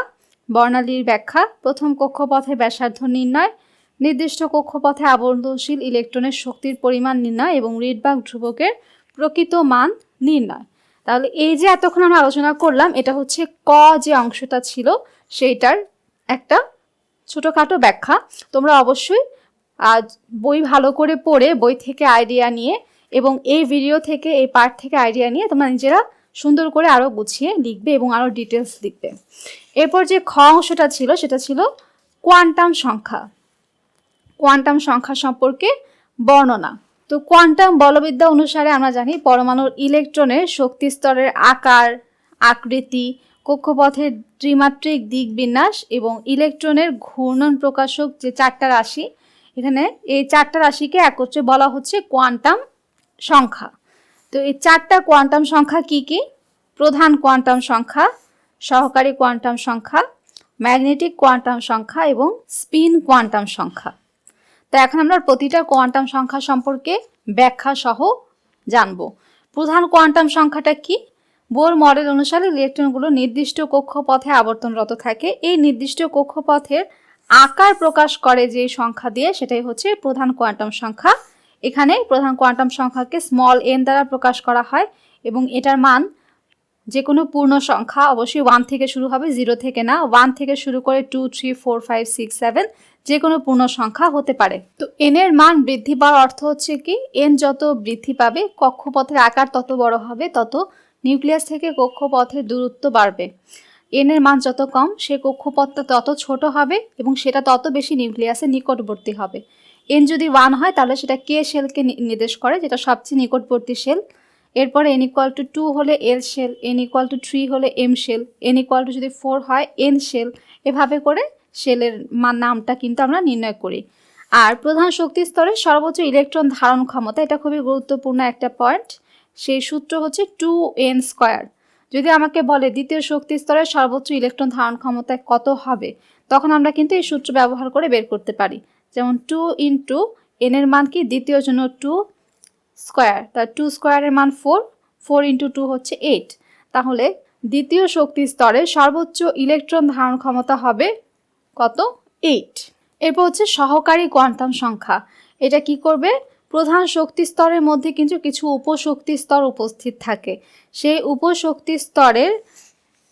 বর্ণালীর ব্যাখ্যা, প্রথম কক্ষপথে ব্যাসার্ধ নির্ণয়, নির্দিষ্ট কক্ষপথে আবর্তনশীল ইলেকট্রনের শক্তির পরিমাণ নির্ণয় এবং রিডবার্গ ধ্রুবকের প্রকৃত মান নির্ণয়। তাহলে এই যে এতক্ষণ আমরা আলোচনা করলাম এটা হচ্ছে ক যে অংশটা ছিল সেইটার একটা ছোটোখাটো ব্যাখ্যা। তোমরা অবশ্যই বই ভালো করে পড়ে বই থেকে আইডিয়া নিয়ে এবং এই ভিডিও থেকে এই পার্ট থেকে আইডিয়া নিয়ে তোমরা নিজেরা সুন্দর করে আরও গুছিয়ে লিখবে এবং আরও ডিটেলস লিখবে। এরপর যে খ অংশটা ছিল সেটা ছিল কোয়ান্টাম সংখ্যা। কোয়ান্টাম সংখ্যা সম্পর্কে বর্ণনা। তো কোয়ান্টাম বলবিদ্যা অনুসারে আমরা জানি পরমাণুর ইলেকট্রনের শক্তি স্তরের আকার, আকৃতি, কক্ষপথের ত্রিমাত্রিক দিক বিন্যাস এবং ইলেকট্রনের ঘূর্ণন প্রকাশক যে 4টা রাশি, এখানে এই 4টা রাশিকে একত্রে বলা হচ্ছে কোয়ান্টাম সংখ্যা। তো এই 4টা কোয়ান্টাম সংখ্যা কি কি? প্রধান কোয়ান্টাম সংখ্যা, সহকারী কোয়ান্টাম সংখ্যা, ম্যাগনেটিক কোয়ান্টাম সংখ্যা এবং স্পিন কোয়ান্টাম সংখ্যা। তো এখন আমরা প্রতিটা কোয়ান্টাম সংখ্যা সম্পর্কে ব্যাখ্যা সহ জানব। প্রধান কোয়ান্টাম সংখ্যাটা কি? বোর মডেল অনুসারে ইলেকট্রনগুলো নির্দিষ্ট কক্ষপথে আবর্তনরত থাকে। এই নির্দিষ্ট কক্ষপথের আকার প্রকাশ করে যে সংখ্যা দিয়ে, সেটাই হচ্ছে প্রধান কোয়ান্টাম সংখ্যা। এখানে প্রধান কোয়ান্টাম সংখ্যাকে স্মল এন দ্বারা প্রকাশ করা হয় এবং এটার মান যে কোনো পূর্ণ সংখ্যা, অবশ্যই 1 থেকে শুরু হবে, 0 থেকে না। 1 থেকে শুরু করে 2, 3, 4, 5, 6, 7 যে কোনো পূর্ণ সংখ্যা হতে পারে। তো এন এর মান বৃদ্ধি পাওয়ার অর্থ হচ্ছে কি, এন যত বৃদ্ধি পাবে কক্ষপথের আকার তত বড় হবে, তত নিউক্লিয়াস থেকে কক্ষপথের দূরত্ব বাড়বে। এন এর মান যত কম সে কক্ষপথটা তত ছোট হবে এবং সেটা তত বেশি নিউক্লিয়াসের নিকটবর্তী হবে। এন যদি 1 হয় তাহলে সেটা কে শেলকে নির্দেশ করে, যেটা সবচেয়ে নিকটবর্তী শেল। এরপরে n = 2 হলে এল শেল, n = 3 হলে এম শেল, n = যদি 4 হয় এন শেল। এভাবে করে শেলের নামটা কিন্তু আমরা নির্ণয় করি। আর প্রধান শক্তি স্তরের সর্বোচ্চ ইলেকট্রন ধারণ ক্ষমতা, এটা খুবই গুরুত্বপূর্ণ একটা পয়েন্ট। সেই সূত্র হচ্ছে 2n²। যদি আমাকে বলে দ্বিতীয় শক্তি স্তরের সর্বোচ্চ ইলেকট্রন ধারণ ক্ষমতা কত হবে, তখন আমরা কিন্তু এই সূত্র ব্যবহার করে বের করতে পারি। যেমন 2 × n এর মান কি, দ্বিতীয় জন্য 2 স্কোয়ার, তার 2 স্কোয়ারের মান 4, 4 × 2 হচ্ছে 8। তাহলে দ্বিতীয় শক্তি স্তরের সর্বোচ্চ ইলেকট্রন ধারণ ক্ষমতা হবে কত, 8। এরপর হচ্ছে সহকারী কোয়ান্টাম সংখ্যা। এটা কি করবে, প্রধান শক্তি স্তরের মধ্যে কিন্তু কিছু উপশক্তি স্তর উপস্থিত থাকে। সেই উপশক্তি স্তরের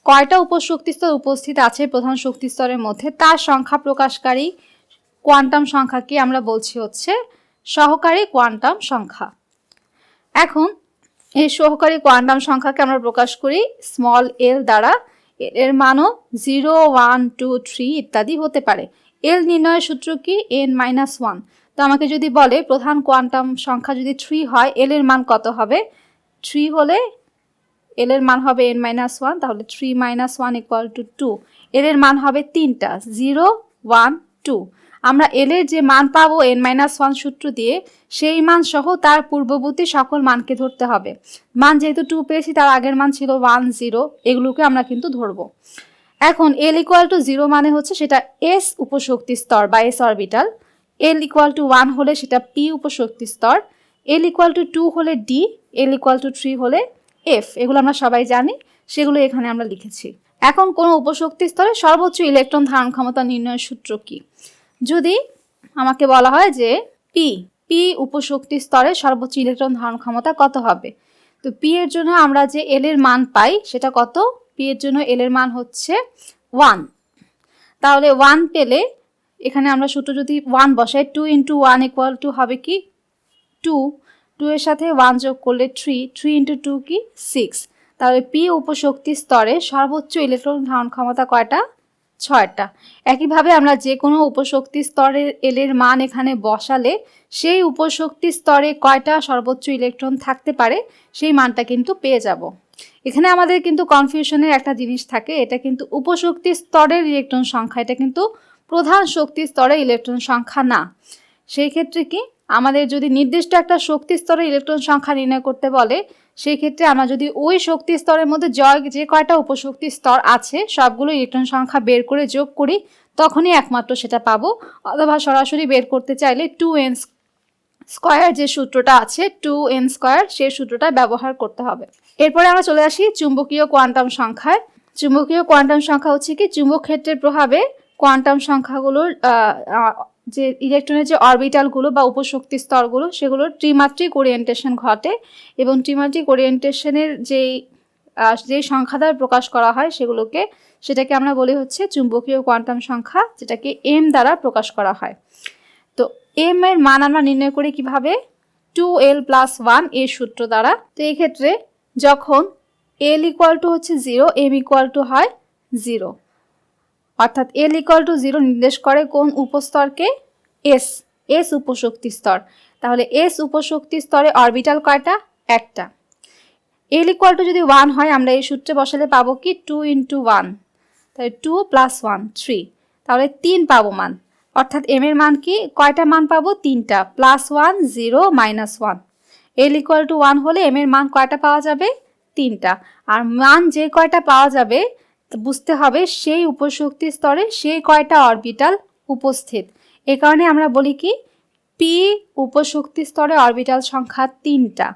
কয়টা উপশক্তি স্তর উপস্থিত আছে প্রধান শক্তি স্তরের মধ্যে, তার সংখ্যা প্রকাশকারী কোয়ান্টাম সংখ্যাকে আমরা বলছি হচ্ছে সহকারী কোয়ান্টাম সংখ্যা। এখন এই সহকারী কোয়ান্টাম সংখ্যাকে আমরা প্রকাশ করি স্মল এল দ্বারা। এর মানও 0, 1, 2, 3 ইত্যাদি হতে পারে। এল নির্ণয়ের সূত্র কি, n-1। তো আমাকে যদি বলে প্রধান কোয়ান্টাম সংখ্যা যদি 3 হয় এল এর মান কত হবে, 3 হলে এল এর মান হবে n-1, তাহলে 3 - 1 = 2। এল এর মান হবে 3টা, 0, 1, 2। আমরা এল এর যে মান পাবো n-1 সূত্র দিয়ে, সেই মান সহ তার পূর্ববর্তী সকল মানকে ধরতে হবে। মান যেহেতু 2 পেয়েছি, তার আগের মান ছিল 1, 0, এগুলোকে আমরা কিন্তু ধরবো। এখন l = 0 মানে হচ্ছে সেটা s উপশক্তি স্তর বা s অরবিটাল। l = 1 হলে সেটা p উপশক্তি স্তর, l = 2 হলে d, l = 3 হলে f। এগুলো আমরা সবাই জানি, সেগুলো এখানে আমরা লিখেছি। এখন কোন উপশক্তি স্তরে সর্বোচ্চ ইলেকট্রন ধারণ ক্ষমতা নির্ণয়ের সূত্র কি? যদি আমাকে বলা হয় যে p উপশক্তি স্তরে সর্বোচ্চ ইলেকট্রন ধারণ ক্ষমতা কত হবে, তো তো পি এর জন্য আমরা যে এল এর মান পাই সেটা কত? পি এর জন্য এল এর মান হচ্ছে 1। তাহলে 1 পেলে এখানে আমরা সূত্র যদি 1 বসাই 2 × 1 = হবে কি 2, 2 এর সাথে 1 যোগ করলে 3, 3 × 2 কি 6। তাহলে পি উপশক্তি স্তরে সর্বোচ্চ ইলেকট্রন ধারণ ক্ষমতা কয়টা? 6টা। একইভাবে আমরা যে কোনো উপশক্তি স্তরের এল এর মান এখানে বসালে সেই উপশক্তি স্তরে কয়টা সর্বোচ্চ ইলেকট্রন থাকতে পারে সেই মানটা কিন্তু পেয়ে যাব। এখানে আমাদের কিন্তু কনফিউশনের একটা জিনিস থাকে, এটা কিন্তু উপশক্তি স্তরের ইলেকট্রন সংখ্যা, এটা কিন্তু প্রধান শক্তি স্তরের ইলেকট্রন সংখ্যা না। সেই ক্ষেত্রে কি আমাদের যদি নির্দিষ্ট একটা শক্তি স্তরের ইলেকট্রন সংখ্যা নির্ণয় করতে বলে, সেই ক্ষেত্রে আমরা যদি ওই শক্তি স্তরের মধ্যে যে কয়টা উপশক্তি স্তর আছে সবগুলো ইলেকট্রন সংখ্যা বের করে যোগ করি, তখনই একমাত্র সেটা পাবো। অথবা সরাসরি বের করতে চাইলে 2n স্কয়ার যে সূত্রটা আছে 2n স্কয়ার, সেই সূত্রটা ব্যবহার করতে হবে। এরপরে আমরা চলে আসি চুম্বকীয় কোয়ান্টাম সংখ্যায়। চুম্বকীয় কোয়ান্টাম সংখ্যা হচ্ছে কি চুম্বক ক্ষেত্রের প্রভাবে কোয়ান্টাম সংখ্যাগুলোর যে ইলেকট্রনের যে অরবিটালগুলো বা উপশক্তি স্তরগুলো সেগুলোর ত্রিমাত্রিক ওরিয়েন্টেশন ঘটে, এবং ত্রিমাত্রিক ওরিয়েন্টেশনের যেই সংখ্যা দ্বারা প্রকাশ করা হয় সেটাকে আমরা বলি হচ্ছে চুম্বকীয় কোয়ান্টাম সংখ্যা, যেটাকে এম দ্বারা প্রকাশ করা হয়। তো এম এর মান আমরা নির্ণয় করি কিভাবে? 2l+1 এই সূত্র দ্বারা। তো এই ক্ষেত্রে যখন l হচ্ছে 0, m হয় 0, অর্থাৎ l 0 নির্দেশ করে কোন উপস্তরকে? এস উপশক্তি স্তর। তাহলে এস উপশক্তি স্তরে অরবিটাল কয়টা? একটা। l যদি 1 হয় আমরা এই সূত্রে বসালে পাবো কি 2 × 1, তাহলে 2 + 1 3, তাহলে 3 পাবো মান। অর্থাৎ এম এর মান কি কয়টা মান পাবো? 3টা, +1 0 -1। l 1 হলে এম এর মান কয়টা পাওয়া যাবে? 3টা। আর মান যে কয়টা পাওয়া যাবে বুঝতে হবে সেই উপশক্তি স্তরে সেই কয়টা অরবিটাল উপস্থিত। এ কারণে আমরা বলি কি পি উপশক্তি স্তরে অরবিটাল সংখ্যা 3টা।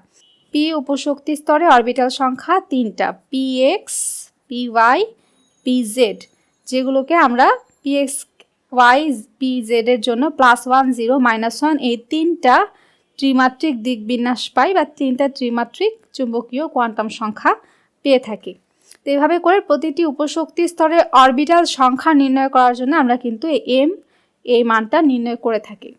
পি উপশক্তি স্তরে অরবিটাল সংখ্যা 3টা, px py pz, যেগুলোকে আমরা px y pz এর জন্য +1 0 -1 এই 3টা ত্রিমাত্রিক দিক বিন্যাস পাই বা 3টা ত্রিমাত্রিক চুম্বকীয় কোয়ান্টাম সংখ্যা পেয়ে থাকি। তো এইভাবে করে প্রতিটি উপশক্তি স্তরে অরবিটাল সংখ্যা নির্ণয় করার জন্য আমরা কিন্তু এই মানটা নির্ণয় করে থাকি।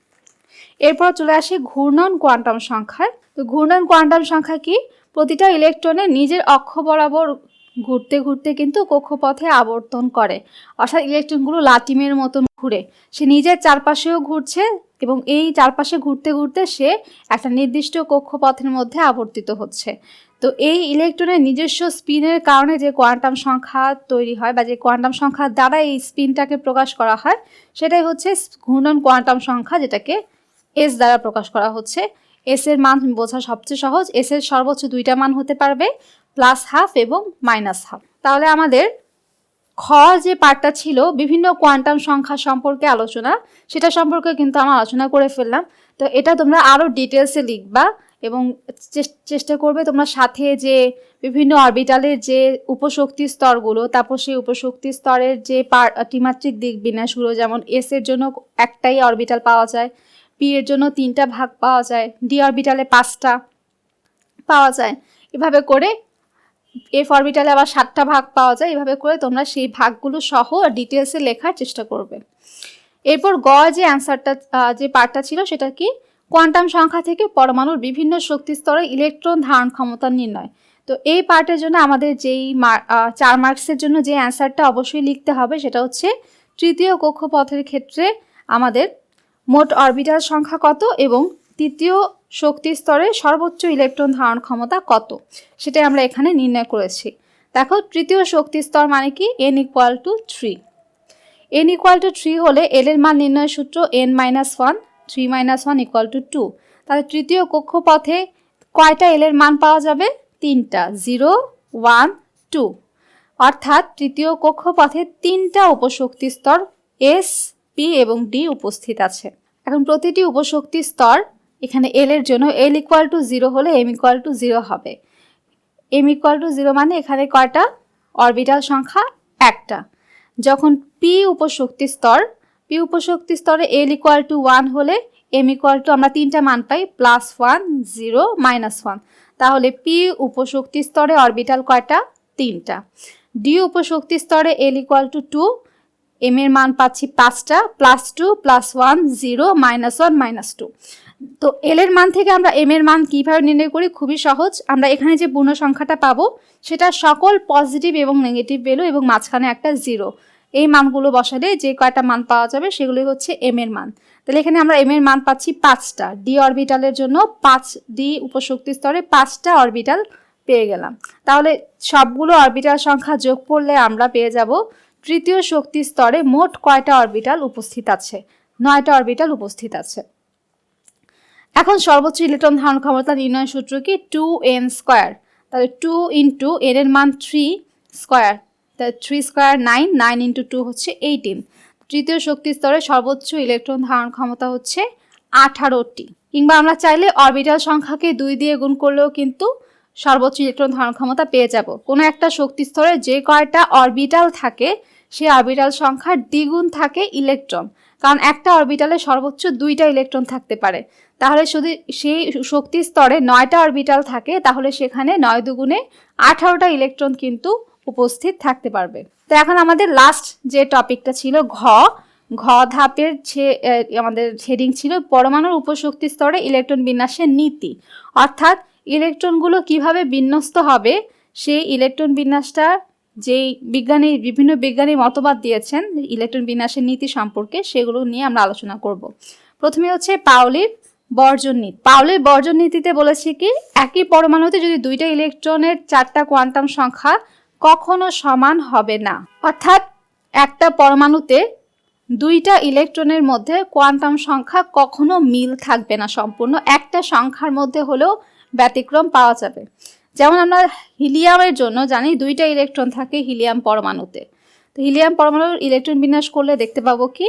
এরপর চলে আসি ঘূর্ণন কোয়ান্টাম সংখ্যায়। তো ঘূর্ণন কোয়ান্টাম সংখ্যা কি? প্রতিটা ইলেকট্রনের নিজের অক্ষ বরাবর ঘুরতে ঘুরতে কিন্তু কক্ষপথে আবর্তন করে, অর্থাৎ ইলেকট্রনগুলো লাটিমের মতন ঘুরে, সে নিজের চারপাশেও ঘুরছে এবং এই চারপাশে ঘুরতে ঘুরতে সে একটা নির্দিষ্ট কক্ষপথের মধ্যে আবর্তিত হচ্ছে। তো এই ইলেকট্রনের নিজস্ব স্পিনের কারণে যে কোয়ান্টাম সংখ্যা তৈরি হয় বা যে কোয়ান্টাম সংখ্যার দ্বারা এই স্পিনটাকে প্রকাশ করা হয় সেটাই হচ্ছে ঘূর্ণন কোয়ান্টাম সংখ্যা, যেটাকে এস দ্বারা প্রকাশ করা হচ্ছে। এস এর মান বোঝা সবচেয়ে সহজ, এস এর সর্বোচ্চ 2টা মান হতে পারবে, +12 এবং -12। তাহলে আমাদের খ যে পার্টটা ছিল বিভিন্ন কোয়ান্টাম সংখ্যা সম্পর্কে আলোচনা, সেটা সম্পর্কে কিন্তু আমরা আলোচনা করে ফেললাম। তো এটা তোমরা আরও ডিটেলসে লিখবা এবং চেষ্টা করবে তোমরা সাথে যে বিভিন্ন অরবিটালের যে উপশক্তি স্তরগুলো, তারপর সেই উপশক্তি স্তরের যে ত্রিমাত্রিক দিক বিন্যাসগুলো, যেমন এস এর জন্য একটাই অরবিটাল পাওয়া যায়, পি এর জন্য 3টা ভাগ পাওয়া যায়, ডি অরবিটালে 5টা পাওয়া যায়, এভাবে করে এফ অরবিটালে আবার 7টা ভাগ পাওয়া যায়। এভাবে করে তোমরা সেই ভাগগুলো সহ ডিটেলসে লেখার চেষ্টা করবে। এরপর গ যে অ্যান্সারটা যে পার্টটা ছিল সেটা কি কোয়ান্টাম সংখ্যা থেকে পরমাণুর বিভিন্ন শক্তি স্তরে ইলেকট্রন ধারণ ক্ষমতা নির্ণয়। তো এই পার্টের জন্য আমাদের যেই 4 মার্কসের জন্য যে অ্যান্সারটা অবশ্যই লিখতে হবে সেটা হচ্ছে তৃতীয় কক্ষপথের ক্ষেত্রে আমাদের মোট অরবিটাল সংখ্যা কত এবং তৃতীয় শক্তি স্তরে সর্বোচ্চ ইলেকট্রন ধারণ ক্ষমতা কত, সেটাই আমরা এখানে নির্ণয় করেছি। দেখো তৃতীয় শক্তি স্তর মানে কি n = 3। n = 3 হলে l এর মান নির্ণয়ের সূত্র n-1, 3 - 1 = 2। তাহলে তৃতীয় কক্ষপথে কয়টা l এর মান পাওয়া যাবে? 3টা, 0 1 2, অর্থাৎ তৃতীয় কক্ষপথে 3টা উপশক্তি স্তর এস, পি এবং ডি উপস্থিত আছে। এখন প্রতিটি উপশক্তি স্তর এখানে এল এর জন্য l = 0 হলে m = 0 হবে। m = 0 মানে এখানে কয়টা অরবিটাল সংখ্যা? একটা। যখন পি উপশক্তি স্তরে l = 1 হলে m = আমরা 3টা মান পাই, +1 0 -1। তাহলে পি উপশক্তি স্তরে অরবিটাল কয়টা? 3টা। ডি উপশক্তি স্তরে L = 2, এম এর মান পাচ্ছি 5টা, +2 +1 0 -1 -2। তো এল এর মান থেকে আমরা এম এর মান কিভাবে নির্ণয় করি? খুবই সহজ। আমরা এখানে যে পূর্ণ সংখ্যাটা পাবো সেটা সকল পজিটিভ এবং নেগেটিভ ভ্যালু এবং মাঝখানে একটা 0, এই মানগুলো বসালে যে কয়টা মান পাওয়া যাবে সেগুলোই হচ্ছে এম এর মান। তাহলে এখানে আমরা এম এর মান পাচ্ছি 5টা। ডি অরবিটালের জন্য 5, ডি উপশক্তি স্তরে 5টা অরবিটাল পেয়ে গেলাম। তাহলে সবগুলো অরবিটাল সংখ্যা যোগ করলে আমরা পেয়ে যাব তৃতীয় শক্তি স্তরে মোট কয়টা অরবিটাল উপস্থিত আছে? 9টা অরবিটাল উপস্থিত আছে। এখন সর্বোচ্চ ইলেকট্রন ধারণ ক্ষমতা নির্ণয়ের সূত্র কি? 2n²। তাহলে 2 × n এর মান 3 স্কয়ার, তাহলে 3 স্কয়ার 9, 9 × 2 হচ্ছে 18। তৃতীয় শক্তি স্তরে সর্বোচ্চ ইলেকট্রন ধারণ ক্ষমতা হচ্ছে 18টি। কিংবা আমরা চাইলে অরবিটাল সংখ্যাকে 2 দিয়ে গুণ করলেও কিন্তু সর্বোচ্চ ইলেকট্রন ধারণ ক্ষমতা পেয়ে যাব। কোনো একটা শক্তি স্তরে যে কয়টা অরবিটাল থাকে সেই অরবিটাল সংখ্যার দ্বিগুণ থাকে ইলেকট্রন, কারণ একটা অরবিটালে সর্বোচ্চ 2টা ইলেকট্রন থাকতে পারে। তাহলে যদি সেই শক্তি স্তরে 9টা অরবিটাল থাকে তাহলে সেখানে 9 দুগুণে 18টা ইলেকট্রন কিন্তু উপস্থিত থাকতে পারবে। তো এখন আমাদের লাস্ট যে টপিকটা ছিল ঘ ধাপের আমাদের হেডিং ছিল পরমাণুর উপশক্তি স্তরে ইলেকট্রন বিন্যাসের নীতি, অর্থাৎ ইলেকট্রনগুলো কিভাবে বিন্যস্ত হবে সেই ইলেকট্রন বিন্যাসটা যেই বিভিন্ন বিজ্ঞানী মতবাদ দিয়েছেন ইলেকট্রন বিন্যাসের নীতি সম্পর্কে, সেগুলো নিয়ে আমরা আলোচনা করব। প্রথমে হচ্ছে পাউলির বর্জন নীতি। পাউলির বর্জন নীতিতে বলেছে কি, একই পরমাণুতে যদি 2টা ইলেকট্রনের 4টা কোয়ান্টাম সংখ্যা কখনো সমান হবে না, অর্থাৎ একটা পরমাণুতে 2টা ইলেকট্রনের মধ্যে কোয়ান্টাম সংখ্যা কখনো মিল থাকবে না, সম্পূর্ণ একটা সংখ্যার মধ্যে হলেও ব্যতিক্রম পাওয়া যাবে। যেমন আমরা হিলিয়ামের জন্য জানি 2টা ইলেকট্রন থাকে হিলিয়াম পরমাণুতে। তো হিলিয়াম পরমাণুর ইলেকট্রন বিন্যাস করলে দেখতে পাবো কি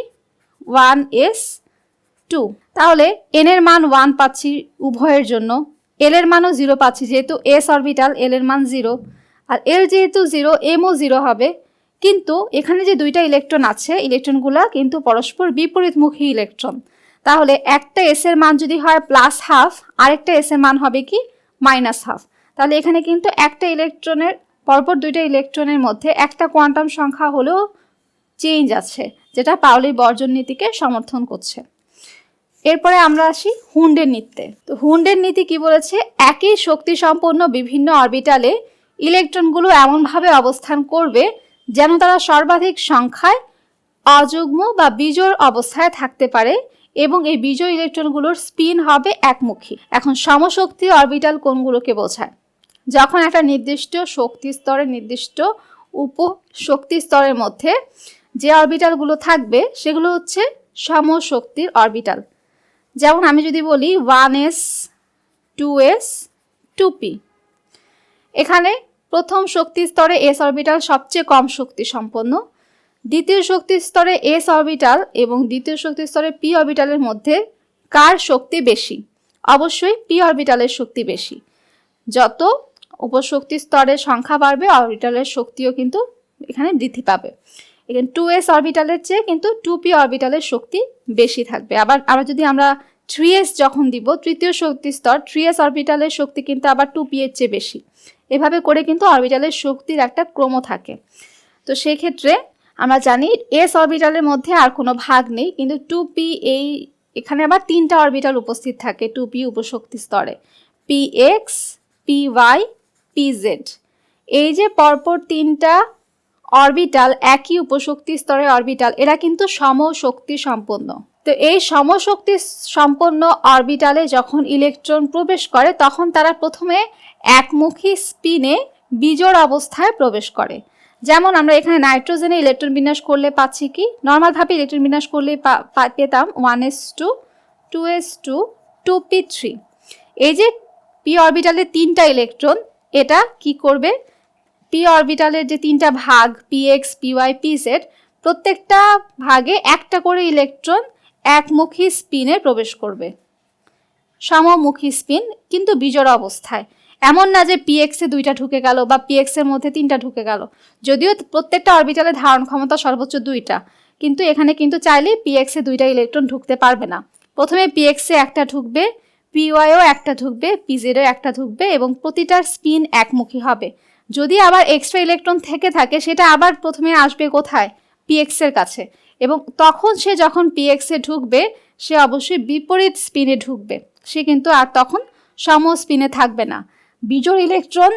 1s2। তাহলে n এর মান 1 পাচ্ছি উভয়ের জন্য, l এর মানও 0 পাচ্ছি, যেহেতু s অরবিটাল l এর মান 0, আর l যেহেতু 0 m ও 0 হবে। কিন্তু এখানে যে 2টা ইলেকট্রন আছে, ইলেকট্রনগুলা কিন্তু পরস্পর বিপরীতমুখী ইলেকট্রন। তাহলে একটা s এর মান যদি হয় +12, আরেকটা s এর মান হবে কি -12। তাহলে এখানে কিন্তু একটা ইলেকট্রনের পরপর 2টা ইলেকট্রনের মধ্যে একটা কোয়ান্টাম সংখ্যা হলেও চেঞ্জ আছে, যেটা পাউলির বর্জন নীতিকে সমর্থন করছে। এরপরে আমরা আসি হুন্ডের নীতিতে। তো হুন্ডের নীতি কি বলেছে? একই শক্তি সম্পন্ন বিভিন্ন অরবিটালে ইলেকট্রনগুলো এমনভাবে অবস্থান করবে যেন তারা সর্বাধিক সংখ্যায় অযুগ্ম বা বিজোড় অবস্থায় থাকতে পারে এবং এই বিজোড় ইলেকট্রনগুলোর স্পিন হবে একমুখী। এখন সমশক্তি অরবিটাল কোনগুলোকে বোঝায়? যখন একটা নির্দিষ্ট শক্তি স্তরের নির্দিষ্ট উপশক্তি স্তরের মধ্যে যে অরবিটালগুলো থাকবে সেগুলো হচ্ছে সমশক্তির অরবিটাল। যেমন আমি যদি বলি 1s 2s 2p, এখানে প্রথম শক্তি স্তরে s অরবিটাল সবচেয়ে কম শক্তি সম্পন্ন, দ্বিতীয় শক্তি স্তরে s অরবিটাল এবং দ্বিতীয় শক্তি স্তরে p অরবিটালের মধ্যে কার শক্তি বেশি? অবশ্যই p অরবিটালের শক্তি বেশি। যত উপশক্তি স্তরের সংখ্যা বাড়বে অরবিটালের শক্তিও কিন্তু এখানে বৃদ্ধি পাবে। এখানে 2s অরবিটালের চেয়ে কিন্তু 2p অরবিটালের শক্তি বেশি থাকবে। আবার যদি আমরা 3s যখন দিব, তৃতীয় শক্তি স্তর 3s অরবিটালের শক্তি কিন্তু আবার 2p এর চেয়ে বেশি। এভাবে করে কিন্তু অরবিটালের শক্তির একটা ক্রম থাকে। তো সেই ক্ষেত্রে আমরা জানি s অরবিটালের মধ্যে আর কোনো ভাগ নেই, কিন্তু 2p এখানে আবার 3টা অরবিটাল উপস্থিত থাকে 2p উপশক্তি স্তরে, px py pz। এই যে পরপর 3টা অরবিটাল একই উপশক্তি স্তরের অরবিটাল, এরা কিন্তু সমশক্তি সম্পন্ন। তো এই সমশক্তি সম্পন্ন অরবিটালে যখন ইলেকট্রন প্রবেশ করে তখন তারা প্রথমে একমুখী স্পিনে বিজোড় অবস্থায় প্রবেশ করে। যেমন আমরা এখানে নাইট্রোজেনে ইলেকট্রন বিন্যাস করলে পাচ্ছি কি, নর্মালভাবে ইলেকট্রন বিন্যাস করলে পেতাম 1s2 2s2 2p3। এই যে p অরবিটালে 3টা ইলেকট্রন, এটা কি করবে, p অরবিটালের যে 3টা ভাগ px py pz, প্রত্যেকটা ভাগে একটা করে ইলেকট্রন একমুখী স্পিনে প্রবেশ করবে, সমমুখী স্পিন কিন্তু বিজোড় অবস্থায়। এমন না যে px এ 2টা ঢুকে গেল বা px এর মধ্যে 3টা ঢুকে গেল, যদিও প্রত্যেকটা অরবিটালে ধারণ ক্ষমতা সর্বোচ্চ 2টা, কিন্তু এখানে কিন্তু চাইলে px এ 2টা ইলেকট্রন ঢুকতে পারবে না। প্রথমে px এ একটা ঢুকবে, পিওয়াইও একটা ঢুকবে, পিজেডও একটা ঢুকবে এবং প্রতিটার স্পিন একমুখী হবে। যদি আবার এক্সট্রা ইলেকট্রন থেকে থাকে সেটা আবার প্রথমে আসবে কোথায়, পিএক্স এর কাছে, এবং তখন সে যখন পিএক্স এ ঢুকবে সে অবশ্যই বিপরীত স্পিনে ঢুকবে, সে কিন্তু আর তখন সম স্পিনে থাকবে না। বিজোড় ইলেকট্রন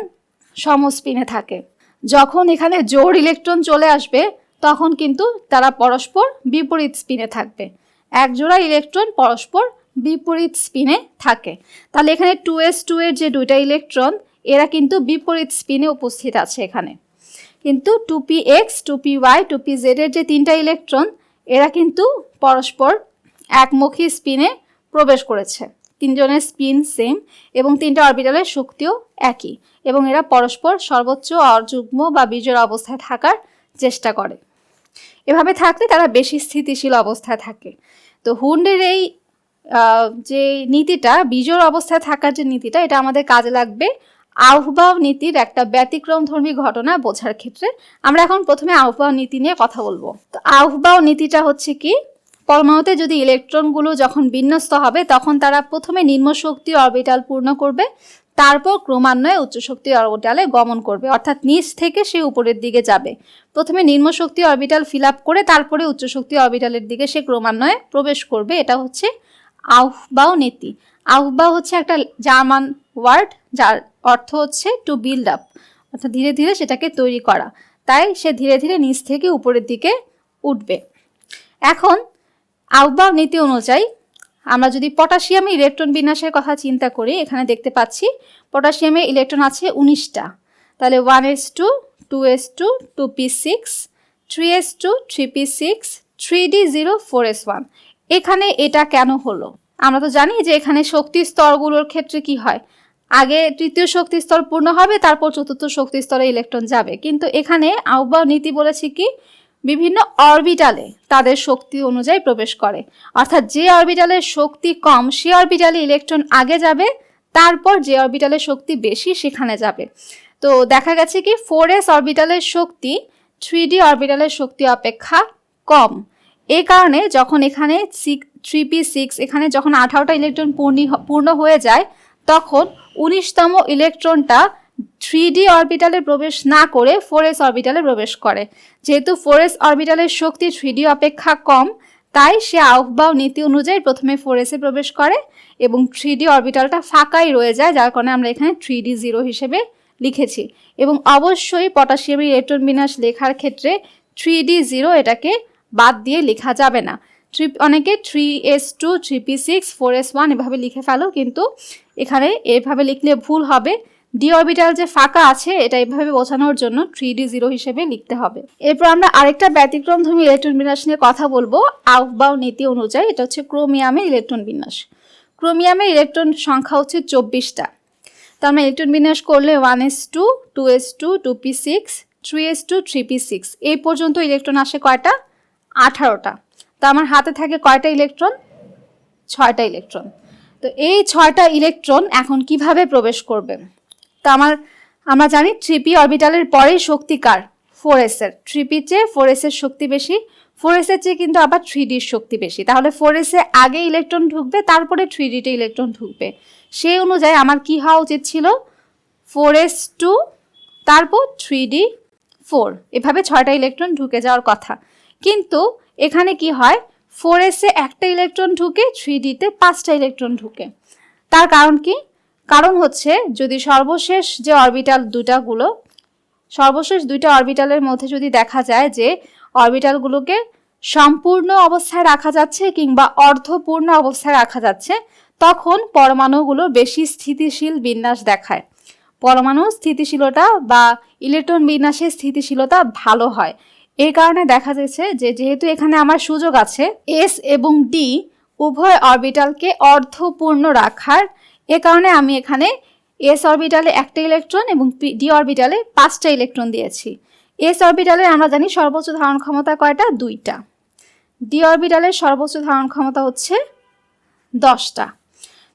সম স্পিনে থাকে, যখন এখানে জোড় ইলেকট্রন চলে আসবে তখন কিন্তু তারা পরস্পর বিপরীত স্পিনে থাকবে। একজোড়া ইলেকট্রন পরস্পর বিপরীত স্পিনে থাকে। তাহলে এখানে 2s2 এর যে দুইটা ইলেকট্রন এরা কিন্তু বিপরীত স্পিনে উপস্থিত আছে এখানে, কিন্তু 2px 2py 2pz এর যে তিনটা ইলেকট্রন এরা কিন্তু পরস্পর একমুখী স্পিনে প্রবেশ করেছে। তিনজনের স্পিন সেম এবং তিনটা অরবিটালের শক্তিও একই, এবং এরা পরস্পর সর্বোচ্চ অযুগ্ম বা বিজোড় অবস্থায় থাকার চেষ্টা করে। এভাবে থাকলে তারা বেশি স্থিতিশীল অবস্থায় থাকে। তো হুন্ডের এই যে নীতিটা, বিজোড় অবস্থায় থাকার যে নীতিটা, এটা আমাদের কাজে লাগবে আহ্বাব নীতির একটা ব্যতিক্রমধর্মী ঘটনা বোঝার ক্ষেত্রে। আমরা এখন প্রথমে আহ্বাব নীতি নিয়ে কথা বলবো। তো আহ্বাব নীতিটা হচ্ছে কি, পরমাণুতে যদি ইলেকট্রনগুলো যখন বিন্যস্ত হবে তখন তারা প্রথমে নিম্ন শক্তি অরবিটাল পূর্ণ করবে, তারপর ক্রমান্বয়ে উচ্চ শক্তি অরবিটালে গমন করবে, অর্থাৎ নিচ থেকে সে উপরের দিকে যাবে। প্রথমে নিম্ন শক্তি অরবিটাল ফিল আপ করে তারপরে উচ্চ শক্তি অরবিটালের দিকে সে ক্রমান্বয়ে প্রবেশ করবে। এটা হচ্ছে আহ্বাব নীতি। আহ্বাব হচ্ছে একটা জার্মান ওয়ার্ড যার অর্থ হচ্ছে টু বিল্ড আপ, অর্থাৎ ধীরে ধীরে সেটাকে তৈরি করা। তাই সে ধীরে ধীরে নিচ থেকে উপরের দিকে উঠবে। এখন আহ্বাব নীতি অনুযায়ী আমরা যদি পটাশিয়ামে ইলেকট্রন বিন্যাসের কথা চিন্তা করি, এখানে দেখতে পাচ্ছি পটাশিয়ামে ইলেকট্রন আছে 19টা। তাহলে 1s2 2s2 2p6 3s2 3p6 3d0 4s1। এখানে এটা কেন হলো? আমরা তো জানি যে এখানে শক্তি স্তরগুলোর ক্ষেত্রে কি হয়, আগে তৃতীয় শক্তি স্তর পূর্ণ হবে তারপর চতুর্থ শক্তি স্তরে ইলেকট্রন যাবে, কিন্তু এখানে আহ্বাব নীতি বলেছে কি বিভিন্ন অরবিটালে তাদের শক্তি অনুযায়ী প্রবেশ করে, অর্থাৎ যে অরবিটালের শক্তি কম সে অরবিটালে ইলেকট্রন আগে যাবে, তারপর যে অরবিটালের শক্তি বেশি সেখানে যাবে। তো দেখা গেছে কি 4s অরবিটালের শক্তি 3d অরবিটালের শক্তি অপেক্ষা কম। এই কারণে যখন এখানে 3p6 এখানে যখন 18টা ইলেকট্রন পূর্ণ হয়ে যায় তখন 19তম ইলেকট্রনটা 3d অরবিটালে প্রবেশ না করে 4s অরবিটালে প্রবেশ করে। যেহেতু 4s অরবিটালের শক্তি 3d অপেক্ষা কম, তাই সে আহ্বাব নীতি অনুযায়ী প্রথমে 4s এ প্রবেশ করে এবং 3d অরবিটালটা ফাঁকাই রয়ে যায়, যার কারণে আমরা এখানে 3d0 হিসেবে লিখেছি। এবং অবশ্যই পটাশিয়ামের ইলেকট্রন বিন্যাস লেখার ক্ষেত্রে 3d0 এটাকে বাদ দিয়ে লেখা যাবে না। অনেকে 3s2 3p6 4s1 এভাবে লিখে ফেলো, কিন্তু এখানে এভাবে লিখলে ভুল হবে। ডি অরবিটাল যে ফাঁকা আছে এটা এভাবে বোঝানোর জন্য 3d0 হিসেবে লিখতে হবে। এরপর আমরা আরেকটা ব্যতিক্রমধর্মী ইলেকট্রন বিন্যাস নিয়ে কথা বলবো আহ্বাব নীতি অনুযায়ী। এটা হচ্ছে ক্রোমিয়ামের ইলেকট্রন বিন্যাস। ক্রোমিয়ামের ইলেকট্রন সংখ্যা হচ্ছে 24টা। তো আমরা ইলেকট্রন বিন্যাস করলে 1s2 2s2 2p6 3s2 3p6 এই পর্যন্ত ইলেকট্রন আসে কয়টা? 18টা। তো আমার হাতে থাকে কয়টা ইলেকট্রন? 6টা ইলেকট্রন। তো এই 6টা ইলেকট্রন এখন কিভাবে প্রবেশ করবে? তো আমরা জানি 3p অরবিটালের পরেই শক্তি কার? 4s এর। 3p চেয়ে 4s এর শক্তি বেশি, 4s এর চেয়ে কিন্তু আবার 3d এর শক্তি বেশি। তাহলে 4s এ আগে ইলেকট্রন ঢুকবে, তারপরে 3d তে ইলেকট্রন ঢুকবে। সেই অনুযায়ী আমার কি হওয়া উচিত ছিল? 4s2 তারপর 3d4, এভাবে 6টা ইলেকট্রন ঢুকে যাওয়ার কথা। কিন্তু এখানে কি হয়, 4s এ একটা ইলেকট্রন ঢুকে, 3d তে 5টা ইলেকট্রন ঢুকে। তার কারণ কি? কারণ হচ্ছে যদি সর্বশেষ যে অরবিটাল সর্বশেষ দুইটা অরবিটালের মধ্যে যদি দেখা যায় যে অরবিটালগুলোকে সম্পূর্ণ অবস্থায় রাখা যাচ্ছে কিংবা অর্ধপূর্ণ অবস্থায় রাখা যাচ্ছে, তখন পরমাণুগুলো বেশি স্থিতিশীল বিন্যাস দেখায়। পরমাণুর স্থিতিশীলতা বা ইলেকট্রন বিন্যাসের স্থিতিশীলতা ভালো হয়। এই কারণে দেখা যাচ্ছে যে যেহেতু এখানে আমার সুযোগ আছে এস এবং ডি উভয় অরবিটালকে অর্ধপূর্ণ রাখার, এ কারণে আমি এখানে এস অরবিটালে একটা ইলেকট্রন এবং ডি অরবিটালে 5টা ইলেকট্রন দিয়েছি। এস অরবিটালে আমরা জানি সর্বোচ্চ ধারণ ক্ষমতা কয়টা? 2টা। ডি অরবিটালের সর্বোচ্চ ধারণ ক্ষমতা হচ্ছে 10টা।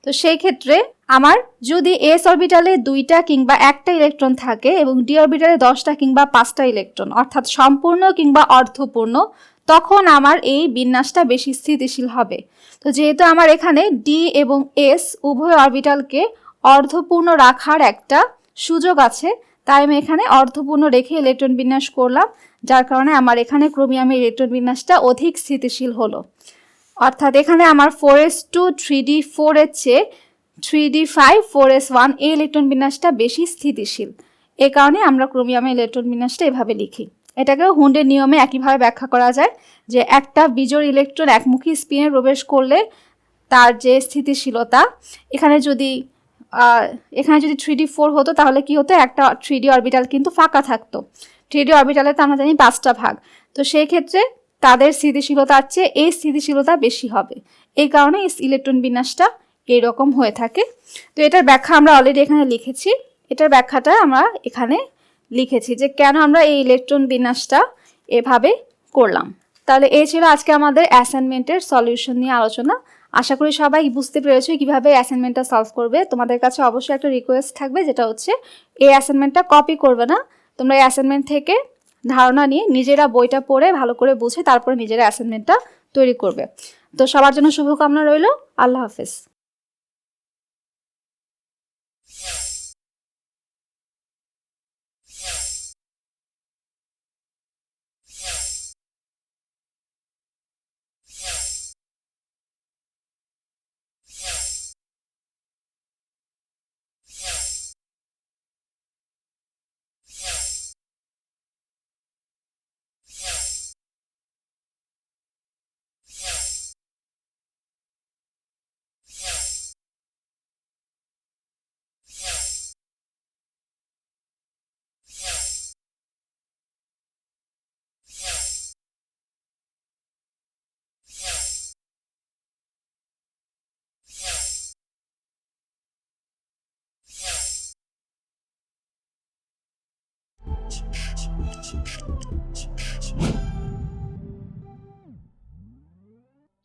তো সেই ক্ষেত্রে আমার যদি এস অরবিটালে 2টা কিংবা একটা ইলেকট্রন থাকে এবং ডি অরবিটালে 10টা কিংবা 5টা ইলেকট্রন, অর্থাৎ সম্পূর্ণ কিংবা অর্ধপূর্ণ, তখন আমার এই বিন্যাসটা বেশি স্থিতিশীল হবে। তো যেহেতু আমার এখানে ডি এবং এস উভয় অরবিটালকে অর্ধপূর্ণ রাখার একটা সুযোগ আছে, তাই আমি এখানে অর্ধপূর্ণ রেখে ইলেকট্রন বিন্যাস করলাম, যার কারণে আমার এখানে ক্রোমিয়ামের ইলেকট্রন বিন্যাসটা অধিক স্থিতিশীল হলো। অর্থাৎ এখানে আমার 4s2 3d4 এর চেয়ে 3d5 4s1 এই ইলেকট্রন বিন্যাসটা বেশি স্থিতিশীল। এ কারণে আমরা ক্রোমিয়ামের ইলেকট্রন বিন্যাসটা এভাবে লিখি। এটাকে হুন্ডের নিয়মে একইভাবে ব্যাখ্যা করা যায় যে একটা বিজোড় ইলেকট্রন একমুখী স্পিনে প্রবেশ করলে তার যে স্থিতিশীলতা, এখানে যদি 3d4 হতো তাহলে কি হতো, একটা 3d অরবিটাল কিন্তু ফাঁকা থাকতো। 3d অরবিটালে তো আমরা জানি 5টা ভাগ, তো সেই ক্ষেত্রে তাদের স্থিতিশীলতার চেয়ে এই স্থিতিশীলতা বেশি হবে। এই কারণে এই ইলেকট্রন বিন্যাসটা এইরকম হয়ে থাকে। তো এটার ব্যাখ্যা আমরা অলরেডি এখানে লিখেছি। এটার ব্যাখ্যাটা আমরা এখানে লিখেছি যে কেন আমরা এই ইলেকট্রন বিন্যাসটা এভাবে করলাম। তাহলে এই ছিল আজকে আমাদের অ্যাসাইনমেন্টের সলিউশন নিয়ে আলোচনা। আশা করি সবাই বুঝতে পেরেছো কিভাবে অ্যাসাইনমেন্টটা সলভ করবে। তোমাদের কাছে অবশ্যই একটা রিকোয়েস্ট থাকবে, যেটা হচ্ছে এই অ্যাসাইনমেন্টটা কপি করবে না। তোমরা এই অ্যাসাইনমেন্ট থেকে ধারণা নিয়ে নিজেরা বইটা পড়ে ভালো করে বুঝে তারপরে নিজেরা অ্যাসাইনমেন্টটা তৈরি করবে। তো সবার জন্য শুভকামনা রইল। আল্লাহ হাফেজ।